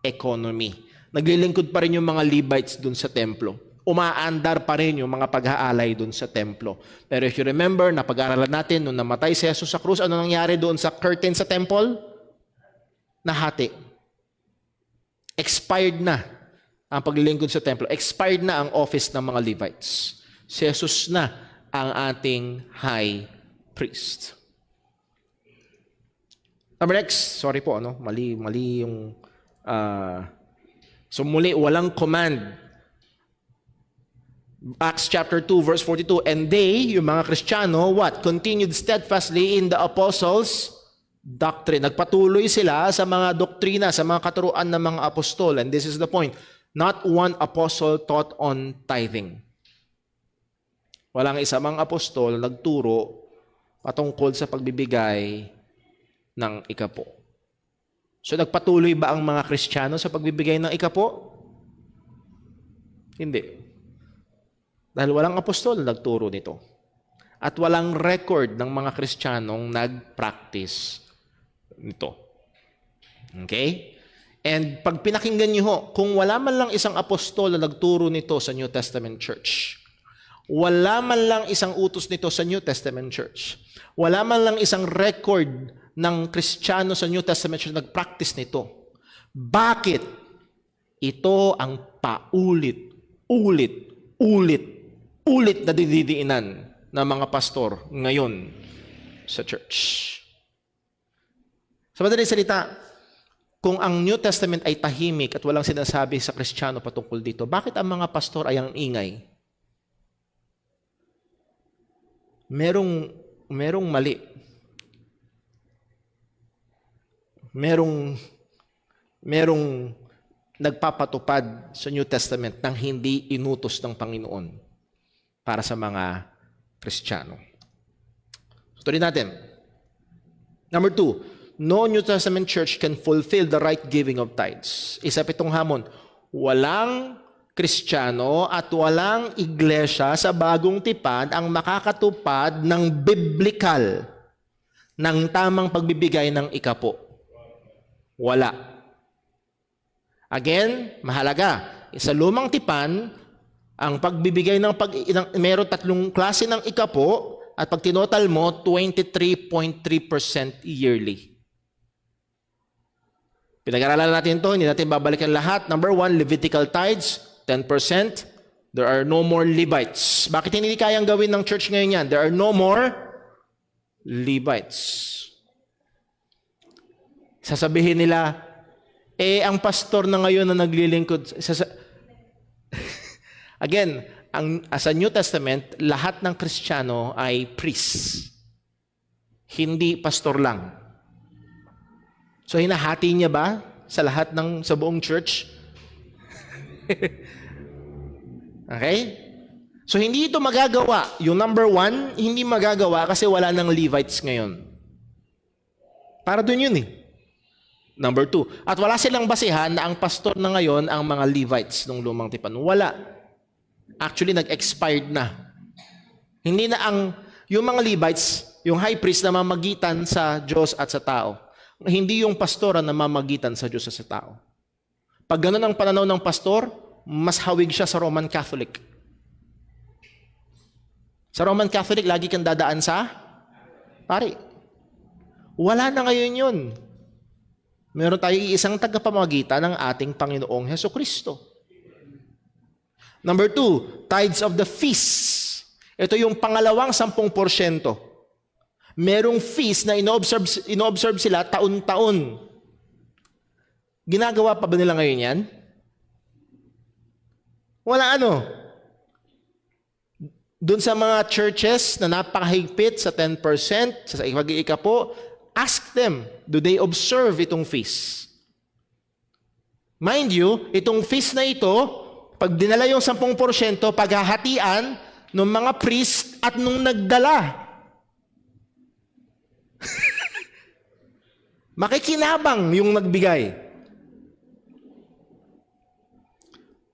economy. Naglilingkod pa rin yung mga Levites dun sa templo. Umaandar pa rin yung mga pag-aalay dun sa templo. Pero if you remember, napag-aralan natin, nung namatay si Jesus sa krus, ano nangyari doon sa curtain sa temple? Nahati. Expired na ang paglilingkod sa templo. Expired na ang office ng mga Levites. Si Jesus na ang ating high priest. Number next, sorry po, mali yung, so muli, walang command. Acts chapter 2, verse 42, and they, yung mga Kristiyano, what? Continued steadfastly in the apostles' doctrine. Nagpatuloy sila sa mga doktrina, sa mga katuruan ng mga apostol. And this is the point. Not one apostle taught on tithing. Walang isa mang apostol nagturo patungkol sa pagbibigay ng ikapo. So nagpatuloy ba ang mga Kristiyano sa pagbibigay ng ikapo? Hindi. Dahil walang apostol na nagturo nito. At walang record ng mga Kristiyanong nag-practice nito. Okay? And pag pinakinggan niyo ho, kung wala man lang isang apostol na nagturo nito sa New Testament Church, wala man lang isang utos nito sa New Testament Church, wala man lang isang record ng Kristiyano sa New Testament Church na nag-practice nito, bakit ito ang paulit na didiinan ng mga pastor ngayon sa church? Sa madaling salita, kung ang New Testament ay tahimik at walang sinasabi sa Kristiyano patungkol dito, bakit ang mga pastor ay ang ingay? Merong mali. Merong nagpapatupad sa New Testament ng hindi inutos ng Panginoon para sa mga Kristiyano. Tuloy natin. Number 2, no New Testament church can fulfill the right giving of tithes. Isa pitong hamon, walang Kristiyano at walang iglesia sa bagong tipan ang makakatupad ng biblical, ng tamang pagbibigay ng ikapo. Wala. Again, mahalaga. Sa lumang tipan, ang pagbibigay meron 3 klase ng ikapo at pag tinotal mo, 23.3% yearly. Pinag-aralan natin ito, hindi natin babalikan lahat. Number 1, Levitical tithes, 10%. There are no more Levites. Bakit hindi kayang gawin ng church ngayon yan? There are no more Levites. Sasabihin nila, ang pastor na ngayon na naglilingkod. Again, sa New Testament, lahat ng Kristiyano ay priests. Hindi pastor lang. So, hinahati niya ba sa lahat sa buong church? Okay? So, hindi ito magagawa. Yung number 1, hindi magagawa kasi wala ng Levites ngayon. Para dun yun eh. Number 2. At wala silang basihan na ang pastor na ngayon ang mga Levites ng lumang tipan. Wala. Actually, nag-expired na. Hindi na yung mga Levites, yung high priest na mamagitan sa Diyos at sa tao. Hindi yung pastor na mamagitan sa Diyos at sa tao. Pag ganun ang pananaw ng pastor, mas hawig siya sa Roman Catholic. Sa Roman Catholic, lagi kang dadaan sa pari. Wala na ngayon yun. Meron tayong isang tagapamagitan ng ating Panginoong Hesukristo. Number 2, tithes of the feasts. Ito yung pangalawang 10%. Merong feast na ino-observe sila taon-taon. Ginagawa pa ba nila ngayon yan? Wala Doon sa mga churches na napakahigpit sa 10%, sa pag-iikapo, Ask them, do they observe itong feast? Mind you, itong feast na ito, pag dinala yung 10%, paghahatian ng mga priest at nung nagdala. Makikinabang yung nagbigay.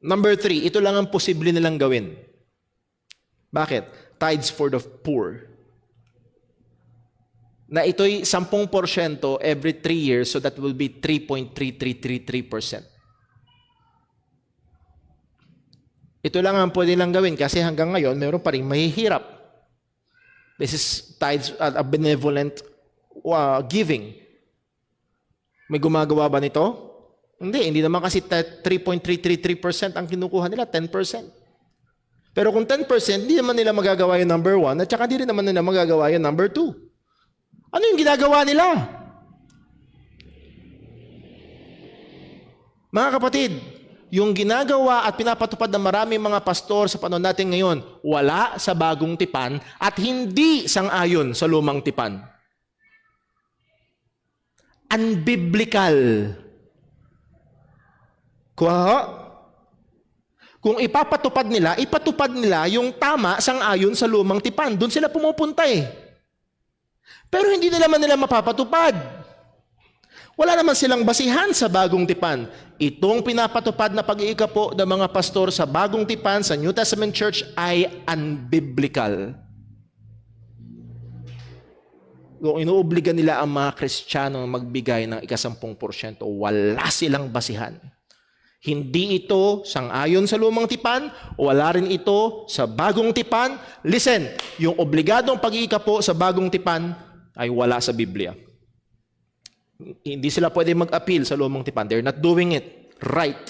Number 3, ito lang ang posible nilang gawin. Bakit? Tithes for the poor. Na ito'y 10% every 3 years, so that will be 3.3333%. Ito lang ang pwede lang gawin kasi hanggang ngayon, meron pa rin mahihirap. This is tithes, a benevolent giving. May gumagawa ba nito? Hindi naman kasi 3.333% ang kinukuha nila, 10%. Pero kung 10%, hindi naman nila magagawa yung number 1 at saka hindi rin naman nila magagawa yung number 2. Ano yung ginagawa nila? Mga kapatid, yung ginagawa at pinapatupad ng maraming mga pastor sa panahon natin ngayon, wala sa bagong tipan at hindi sang-ayon sa lumang tipan. Unbiblical. Kung ipapatupad nila, ipatupad nila yung tama sang-ayon sa lumang tipan. Doon sila pumupunta eh. Pero hindi na naman nila mapapatupad. Wala naman silang basihan sa bagong tipan. Itong pinapatupad na pag-iikapo ng mga pastor sa bagong tipan sa New Testament Church ay unbiblical. Kung inuobliga nila ang mga Kristiyano magbigay ng 10%, wala silang basihan. Hindi ito sang-ayon sa lumang tipan, wala rin ito sa bagong tipan. Listen, yung obligadong pag-iikapo sa bagong tipan ay wala sa Biblia. Hindi sila pwede mag-appeal sa lumang tipan. They're not doing it right.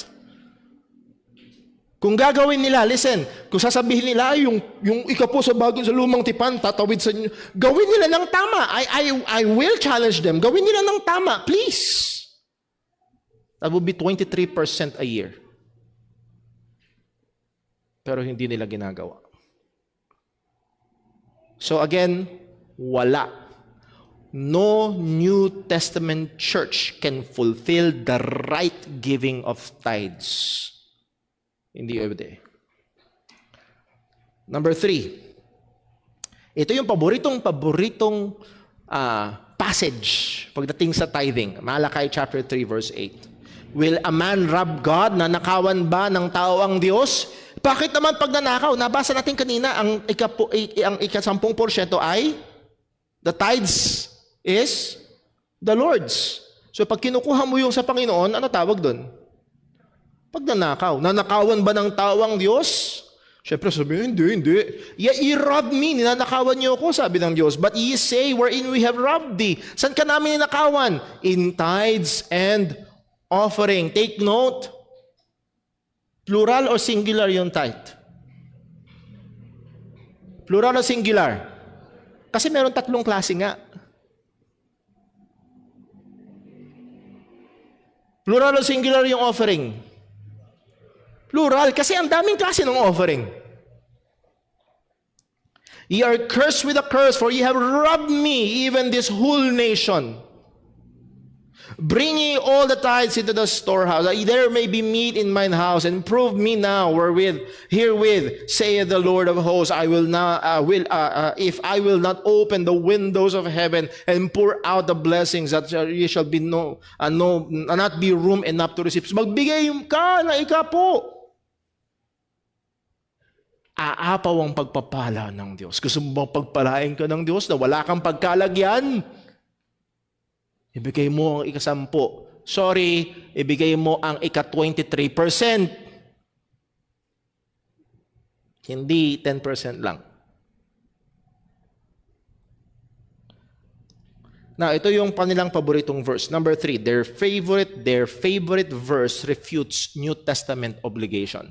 Kung gagawin nila, listen, kung sasabihin nila yung ikapo sa bagong sa lumang tipan, tatawid sa inyo, gawin nila ng tama. I will challenge them. Gawin nila ng tama, please. That would be 23% a year. Pero hindi nila ginagawa. So again, wala. No New Testament church can fulfill the right giving of tithes. Hindi pwede. Number 3. Ito yung paboritong passage pagdating sa tithing. Malakay chapter 3 verse 8. Will a man rob God? Nanakawan ba ng tao ang Diyos? Bakit naman pag nanakaw? Nabasa natin kanina, ang 10% ay the tithes is the Lord's. So pag kinukuha mo yung sa Panginoon, ano tawag doon? Pag nanakaw. Nanakawan ba ng tao ang Diyos? Siyempre sabihin, hindi. Ye robbed me, ninanakawan niyo ako, sabi ng Diyos. But ye say, wherein we have robbed thee. Saan ka namin ninakawan? In tithes and offering. Take note, plural or singular yung tithe? Plural or singular? Kasi meron 3 klase nga. Plural or singular yung offering? Plural, kasi ang daming klase ng offering. Ye are cursed with a curse, for ye have robbed me, even this whole nation. Bring ye all the tithes into the storehouse, that there may be meat in mine house, and prove me now herewith, saith the Lord of hosts, if I will not open the windows of heaven and pour out the blessings, that ye shall be not be room enough to receive. So magbigay ka na ikapo. Aapaw ang pagpapala ng Diyos. Gusto mo bang pagpalain ka ng Diyos na wala kang pagkalagyan? Ibigay mo ang 10%. Sorry, ibigay mo ang 23%. Hindi 10% lang. Now, ito yung kanilang paboritong verse. Number 3, their favorite verse refutes New Testament obligation.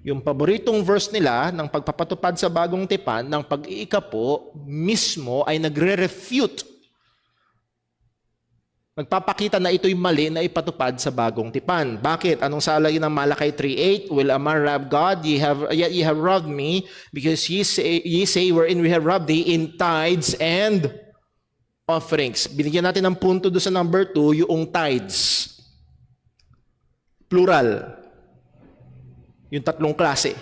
Yung paboritong verse nila ng pagpapatupad sa bagong tipan, ng pag-iikapo, mismo ay nagre-refute. Nagpapakita na ito'y mali na ipatupad sa bagong tipan. Bakit? Anong salay ng Malakay 3:8? Will a man rob God? Yet ye have robbed me, because ye say wherein we have robbed thee in tithes and offerings. Binigyan natin ng punto doon sa number 2, yung tithes. Plural. Yung tatlong klase.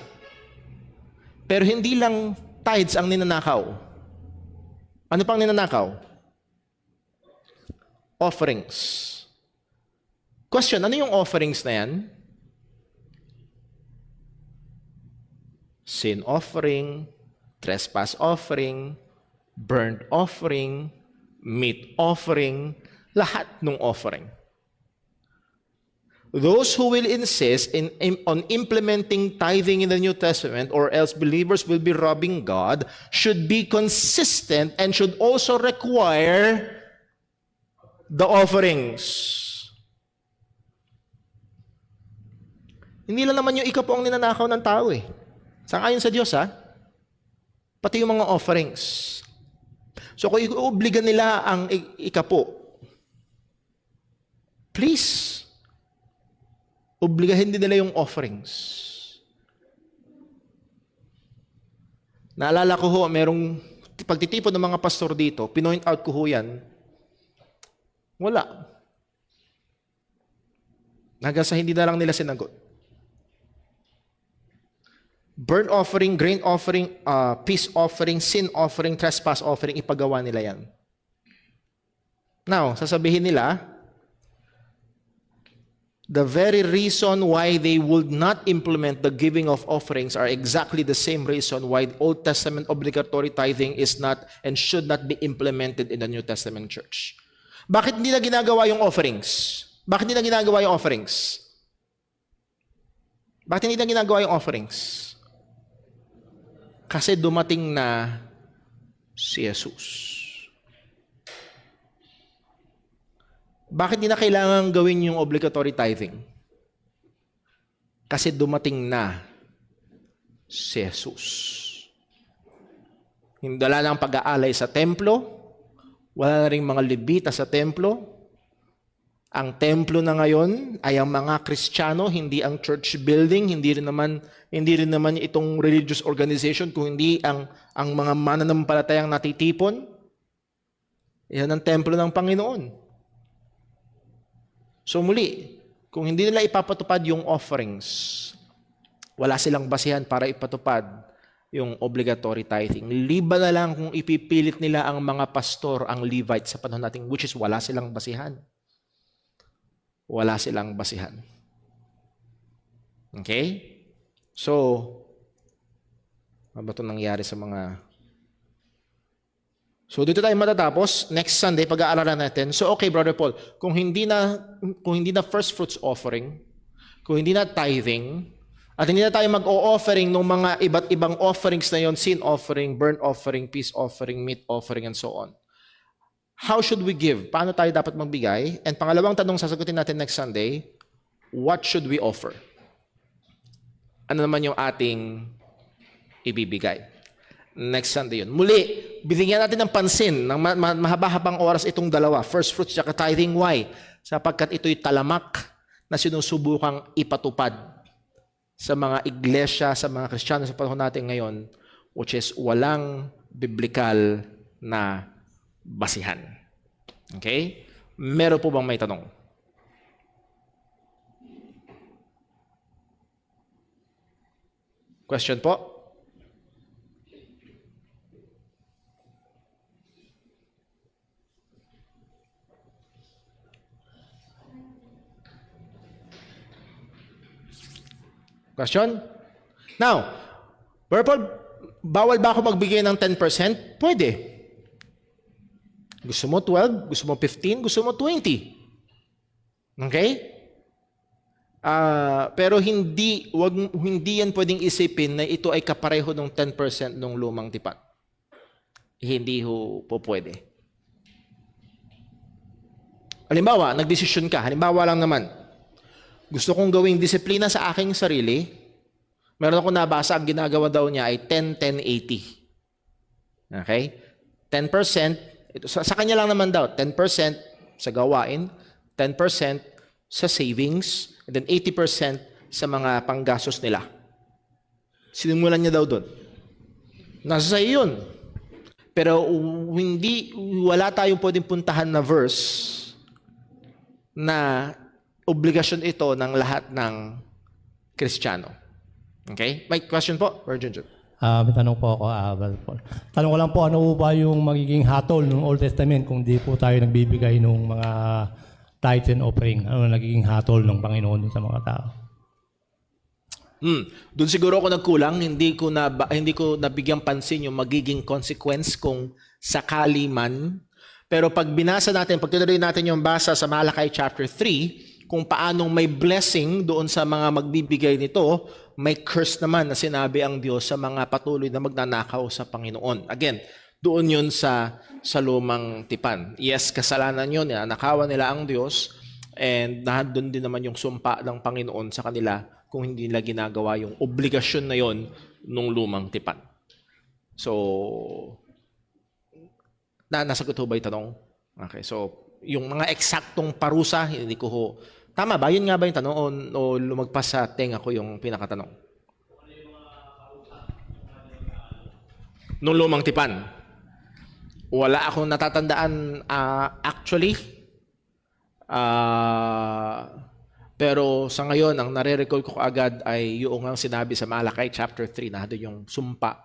Pero hindi lang tithes ang ninanakaw. Ano pang ninanakaw? Offerings. Question, ano yung offerings na yan? Sin offering, trespass offering, burnt offering, meat offering, lahat ng offering. Those who will insist on implementing tithing in the New Testament, or else believers will be robbing God, should be consistent and should also require the offerings. Hindi lang naman yung ikapo ang ninanakaw ng tao eh. Sang-ayon sa Diyos ha? Pati yung mga offerings. So kung iuobliga nila ang ikapo, please, obligahin din nila yung offerings. Naalala ko ho, merong pagtitipon ng mga pastor dito, pinoint out ko ho yan, wala. Hanggang sa hindi na lang nila sinagot. Burnt offering, grain offering, peace offering, sin offering, trespass offering, ipagawa nila yan. Now, sasabihin nila, the very reason why they would not implement the giving of offerings are exactly the same reason why the Old Testament obligatory tithing is not and should not be implemented in the New Testament church. Bakit hindi na ginagawa yung offerings? Bakit hindi na ginagawa yung offerings? Bakit hindi na ginagawa yung offerings? Kasi dumating na si Jesus. Bakit di na kailangan gawin yung obligatory tithing? Kasi dumating na si Jesus. Wala na ang pag-aalay sa templo, wala na rin mga Levita sa templo. Ang templo na ngayon ay ang mga Kristiyano, hindi ang church building, hindi rin naman itong religious organization, kung hindi ang mga mananampalatayang natitipon. Yan ang templo ng Panginoon. So muli, kung hindi nila ipapatupad yung offerings, wala silang basihan para ipatupad yung obligatory tithing. Liba na lang kung ipipilit nila ang mga pastor, ang Levites sa panahon natin, which is wala silang basihan. Wala silang basihan. Okay? So, ano ba ito nangyari sa mga... So, dito tayo matatapos. Next Sunday, pag-aaralan natin. So, okay, Brother Paul, kung hindi na first fruits offering, kung hindi na tithing, at hindi na tayo mag-o-offering ng mga iba't ibang offerings na yon, sin offering, burnt offering, peace offering, meat offering, and so on. How should we give? Paano tayo dapat magbigay? And pangalawang tanong sasagutin natin next Sunday, what should we offer? Ano naman yung ating ibibigay? Next Sunday yun. Muli, binigyan natin ng pansin ng mahaba-habang oras itong dalawa, first fruits at tithing. Why? Sapagkat ito'y talamak na sinusubukang ipatupad sa mga iglesia, sa mga Kristiyano sa panahon natin ngayon, which is walang biblikal na basihan. Okay? Meron po bang may tanong? Question po? Question? Now, Purple, bawal ba ako magbigay ng 10%? Pwede. Gusto mo 12? Gusto mo 15? Gusto mo 20? Okay? Pero hindi yan pwedeng isipin na ito ay kapareho ng 10% ng lumang tipan. Hindi ho po pwede. Halimbawa, nagdesisyon ka. Halimbawa lang naman. Gusto kong gawing disiplina sa aking sarili. Meron akong nabasa, ang ginagawa daw niya ay 10-10-80. Okay? 10%, ito, sa kanya lang naman daw, 10% sa gawain, 10% sa savings, and then 80% sa mga panggastos nila. Sinimulan niya daw doon. Nasa sa'yo yun. Pero wala tayong pwedeng puntahan na verse na obligasyon ito ng lahat ng Kristiyano. Okay? May question po? Or Junjun? May tanong po ako, Brother Paul. Tanong ko lang po, ano po ba yung magiging hatol ng Old Testament kung di po tayo nagbibigay ng mga tithes and offering? Ano nagiging hatol ng Panginoon sa mga tao? Doon siguro ako nagkulang, hindi ko nabigyan pansin yung magiging consequence kung sakali man. Pero pag binasa natin, pag tinuloy natin yung basa sa Malakay chapter 3, kung paanong may blessing doon sa mga magbibigay nito, may curse naman na sinabi ang Diyos sa mga patuloy na magnanakaw sa Panginoon. Again, doon yun sa lumang tipan. Yes, kasalanan yun, nakawan nila ang Diyos, and doon din naman yung sumpa ng Panginoon sa kanila kung hindi nila ginagawa yung obligasyon na yon nung lumang tipan. So, nasagot ho ba yung tanong? Okay, so yung mga eksaktong parusa, hindi ko ho. Tama ba? Yun nga ba yung tanong o lumagpas sa tenga ko yung pinakatanong? Nung lumang tipan. Wala akong natatandaan actually. Pero sa ngayon, ang nare-recall ko agad ay yung ang sinabi sa Malakay chapter 3 na doon yung sumpa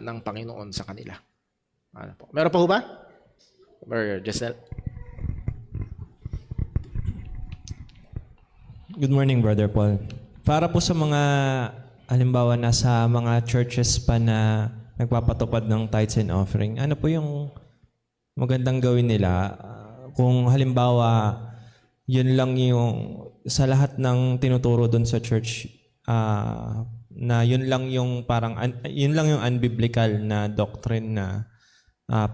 ng Panginoon sa kanila. Ano po? Meron pa ho ba? Or Jesnel? Good morning, Brother Paul. Para po sa mga, halimbawa, nasa mga churches pa na nagpapatupad ng tithes and offering, ano po yung magandang gawin nila? Kung halimbawa, yun lang yung, sa lahat ng tinuturo doon sa church, na yun lang yung parang, yun lang yung unbiblical na doctrine na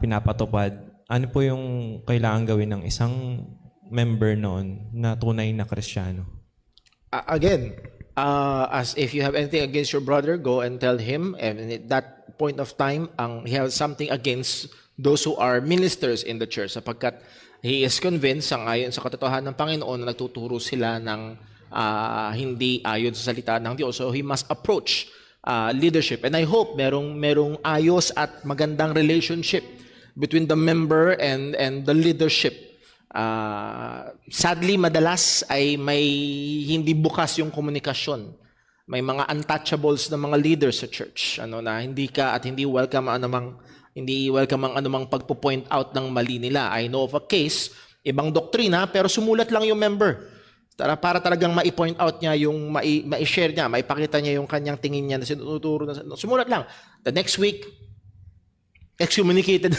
pinapatupad, ano po yung kailangan gawin ng isang member noon na tunay na Kristiyano? Again, as if you have anything against your brother, go and tell him. And at that point of time, he has something against those who are ministers in the church, sapagkat he is convinced, ayon sa katotohanan ng Panginoon, na nagtuturo sila ng hindi ayon sa salita ng Diyos. So he must approach leadership. And I hope merong ayos at magandang relationship between the member and the leadership. Sadly, madalas ay may hindi bukas yung komunikasyon. May mga untouchables na mga leaders sa church, na hindi welcome ang anumang pagpo-point out ng mali nila. I know of a case, ibang doktrina, pero sumulat lang yung member. Para talagang mai-point out niya yung mai-share niya, maipakita niya yung kanyang tingin niya na sinuturo na sumulat lang. The next week, excommunicated.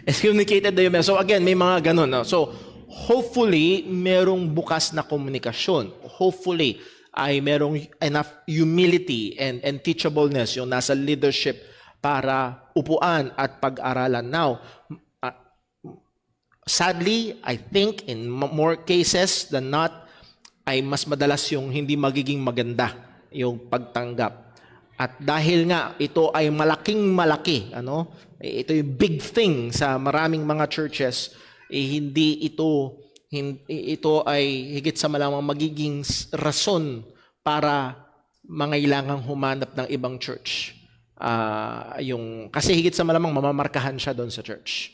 Excommunicated na yung member. So again, may mga ganun. No? So hopefully, merong bukas na komunikasyon. Hopefully, ay merong enough humility and teachableness yung nasa leadership para upuan at pag-aralan. Now, sadly, I think in more cases than not, ay mas madalas yung hindi magiging maganda yung pagtanggap. At dahil nga ito ay malaking-malaki, ito yung big thing sa maraming mga churches, hindi ito ay higit sa malamang magiging rason para mangailangang humanap ng ibang church. Kasi higit sa malamang mamamarkahan siya doon sa church.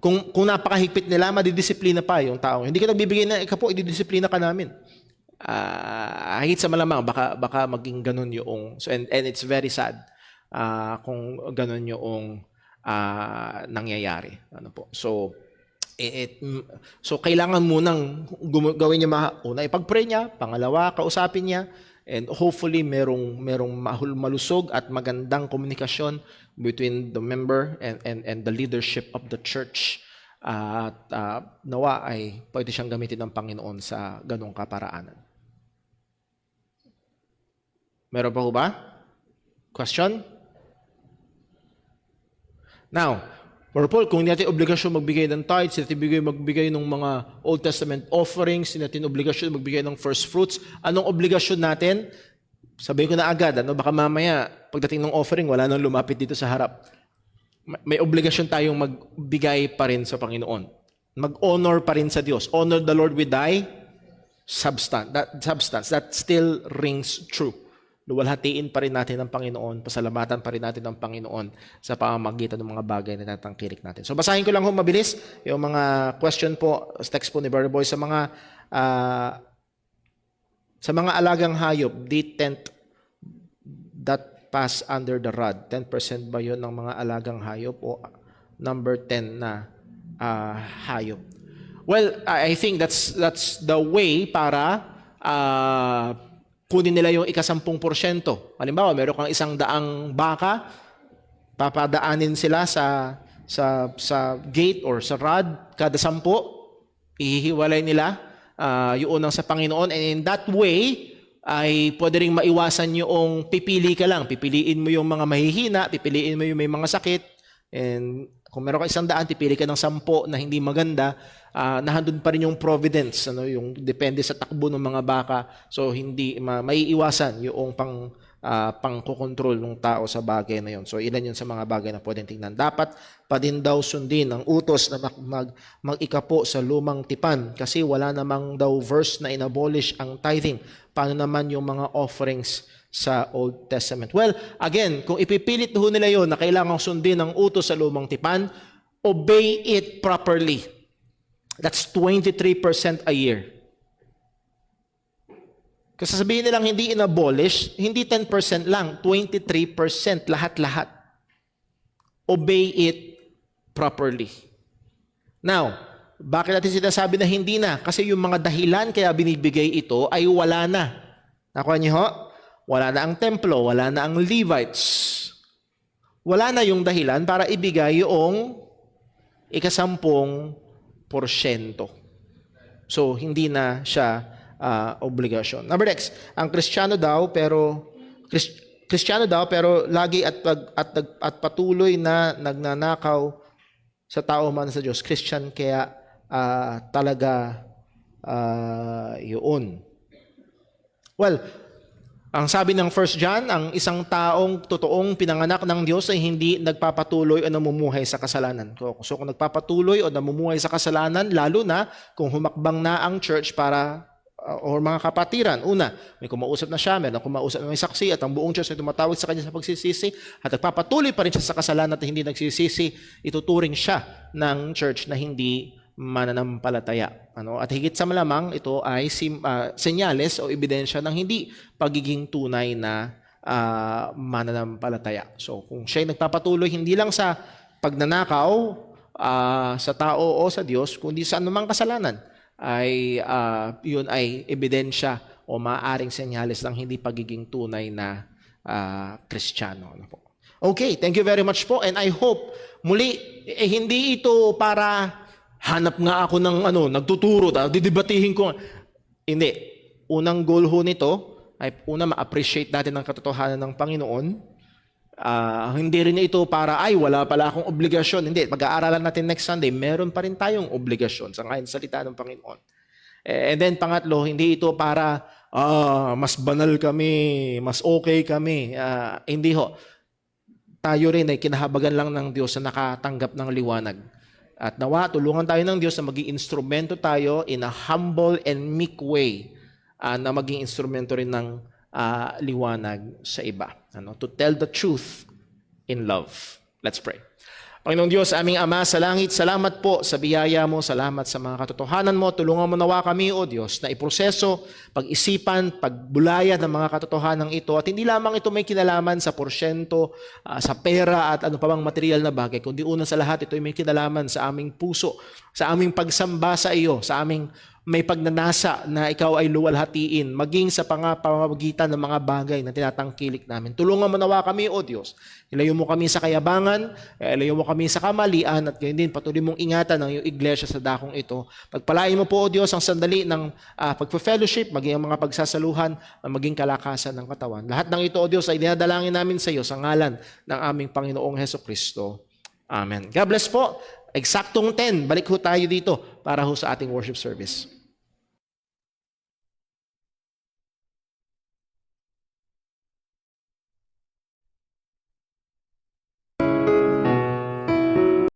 Kung napakahigpit nila, madidisiplina pa yung tao. Hindi ka nagbibigay na ikapo, ididisiplina ka namin. Higit sa malamang baka maging ganun yung and it's very sad kung ganun yung nangyayari. So kailangan munang gawin niya una ipag-pray niya, pangalawa kausapin niya, and hopefully merong malusog at magandang komunikasyon between the member and the leadership of the church. At nawa ay pwede siyang gamitin ng Panginoon sa ganong kaparaanan. Meron pa ho ba? Question? Now, Brother Paul, kung hindi natin obligasyon magbigay ng tithes, hindi natin magbigay ng mga Old Testament offerings, hindi natin obligasyon magbigay ng first fruits, anong obligasyon natin? Sabihin ko na agad, baka mamaya, pagdating ng offering, wala nang lumapit dito sa harap. May obligasyon tayong magbigay pa rin sa Panginoon. Mag-honor pa rin sa Diyos. Honor the Lord with thy substance. That still rings true. luwalhatiin pa rin natin ang Panginoon, pasalamatan pa rin natin ang Panginoon sa pamamagitan ng mga bagay na natangkilik natin. So basahin ko lang ho mabilis yung mga question po, text po ni Brother Boy sa mga alagang hayop, the tenth that pass under the rod. 10% ba yun ng mga alagang hayop o number 10 na hayop? Well, I think that's the way para kunin nila yung ika-10%. Halimbawa, meron kang 100 baka, papadaanin sila sa gate or sa rod, kada 10, ihihiwalay nila yung unang sa Panginoon. And in that way, ay pwede rin maiwasan yung pipili ka lang. Pipiliin mo yung mga mahihina, pipiliin mo yung may mga sakit. And kung meron ka 100, pipili ka ng 10 na hindi maganda, nahandun pa rin yung providence, yung depende sa takbo ng mga baka. So hindi maiiwasan yung pangkokontrol ng tao sa bagay na yun. So ilan yun sa mga bagay na pwedeng tingnan. Dapat pa din daw sundin ang utos na mag-ikapo sa lumang tipan kasi wala namang daw verse na inabolish ang tithing. Paano naman yung mga offerings sa Old Testament? Well, again, kung ipipilit ho nila yun na kailangang sundin ang utos sa lumang tipan, obey it properly. That's 23% a year. Kasi sabihin nilang hindi inabolish, hindi 10% lang, 23%, lahat-lahat. Obey it properly. Now, bakit natin sinasabi na hindi na? Kasi yung mga dahilan kaya binibigay ito ay wala na. Nakuha niyo ho? Wala na ang templo, wala na ang Levites. Wala na yung dahilan para ibigay yung ika-10%. So, hindi na siya obligasyon. Number next, ang Kristiyano daw pero lagi at patuloy na nagnanakaw sa tao man sa Diyos. Christian kaya talaga yun. Well, ang sabi ng 1 John, ang isang taong totoong pinanganak ng Diyos ay hindi nagpapatuloy o namumuhay sa kasalanan. So kung nagpapatuloy o namumuhay sa kasalanan, lalo na kung humakbang na ang church para or mga kapatiran. Una, may kumausap na siya, may kumausap na may saksi at ang buong church ay tumatawag sa kanya sa pagsisisi at nagpapatuloy pa rin siya sa kasalanan at hindi nagsisisi, ituturing siya ng church na hindi mananampalataya. At higit sa malamang, ito ay senyales o ebidensya ng hindi pagiging tunay na mananampalataya. So kung siya'y nagpapatuloy hindi lang sa pagnanakaw sa tao o sa Diyos, kundi sa anumang kasalanan, ay yun ay ebidensya o maaaring senyales ng hindi pagiging tunay na Kristiyano. Okay, thank you very much po and I hope muli hindi ito para hanap nga ako ng nagtuturo, didebatihin ko. Hindi. Unang goal ho nito ay ma-appreciate natin ang katotohanan ng Panginoon. Hindi rin ito para, wala pala akong obligasyon. Hindi. Pag-aaralan natin next Sunday, meron pa rin tayong obligasyon sa ngayon salita ng Panginoon. And then pangatlo, hindi ito para, mas banal kami, mas okay kami. Hindi ho. Tayo rin ay kinahabagan lang ng Diyos na nakatanggap ng liwanag. At nawa, tulungan tayo ng Diyos na maging instrumento tayo in a humble and meek way na maging instrumento rin ng liwanag sa iba. To tell the truth in love. Let's pray. Panginoong Diyos, aming Ama sa langit, salamat po sa biyaya mo, salamat sa mga katotohanan mo. Tulungan mo nawa kami, O Diyos, na iproseso, pag-isipan, pagbulayan ng mga katotohanan ito. At hindi lamang ito may kinalaman sa porsyento, sa pera at ano pa bang material na bagay, kundi una sa lahat ito ay may kinalaman sa aming puso, sa aming pagsamba sa iyo, sa aming may pagnanasa na ikaw ay luwalhatiin, maging sa pamamagitan ng mga bagay na tinatangkilik namin. Tulungan mo nawa kami, O Diyos. Ilayo mo kami sa kayabangan, ilayo mo kami sa kamalian, at gayon din patuloy mong ingatan ng iyong iglesia sa dakong ito. Pagpalain mo po, O Diyos, ang sandali ng pagpe-fellowship, maging ang mga pagsasaluhan, maging kalakasan ng katawan. Lahat ng ito, O Diyos, ay dinadalangin namin sa iyo sa ngalan ng aming Panginoong Hesukristo. Amen. God bless po. Eksaktong 10, balik ho tayo dito para ho sa ating worship service.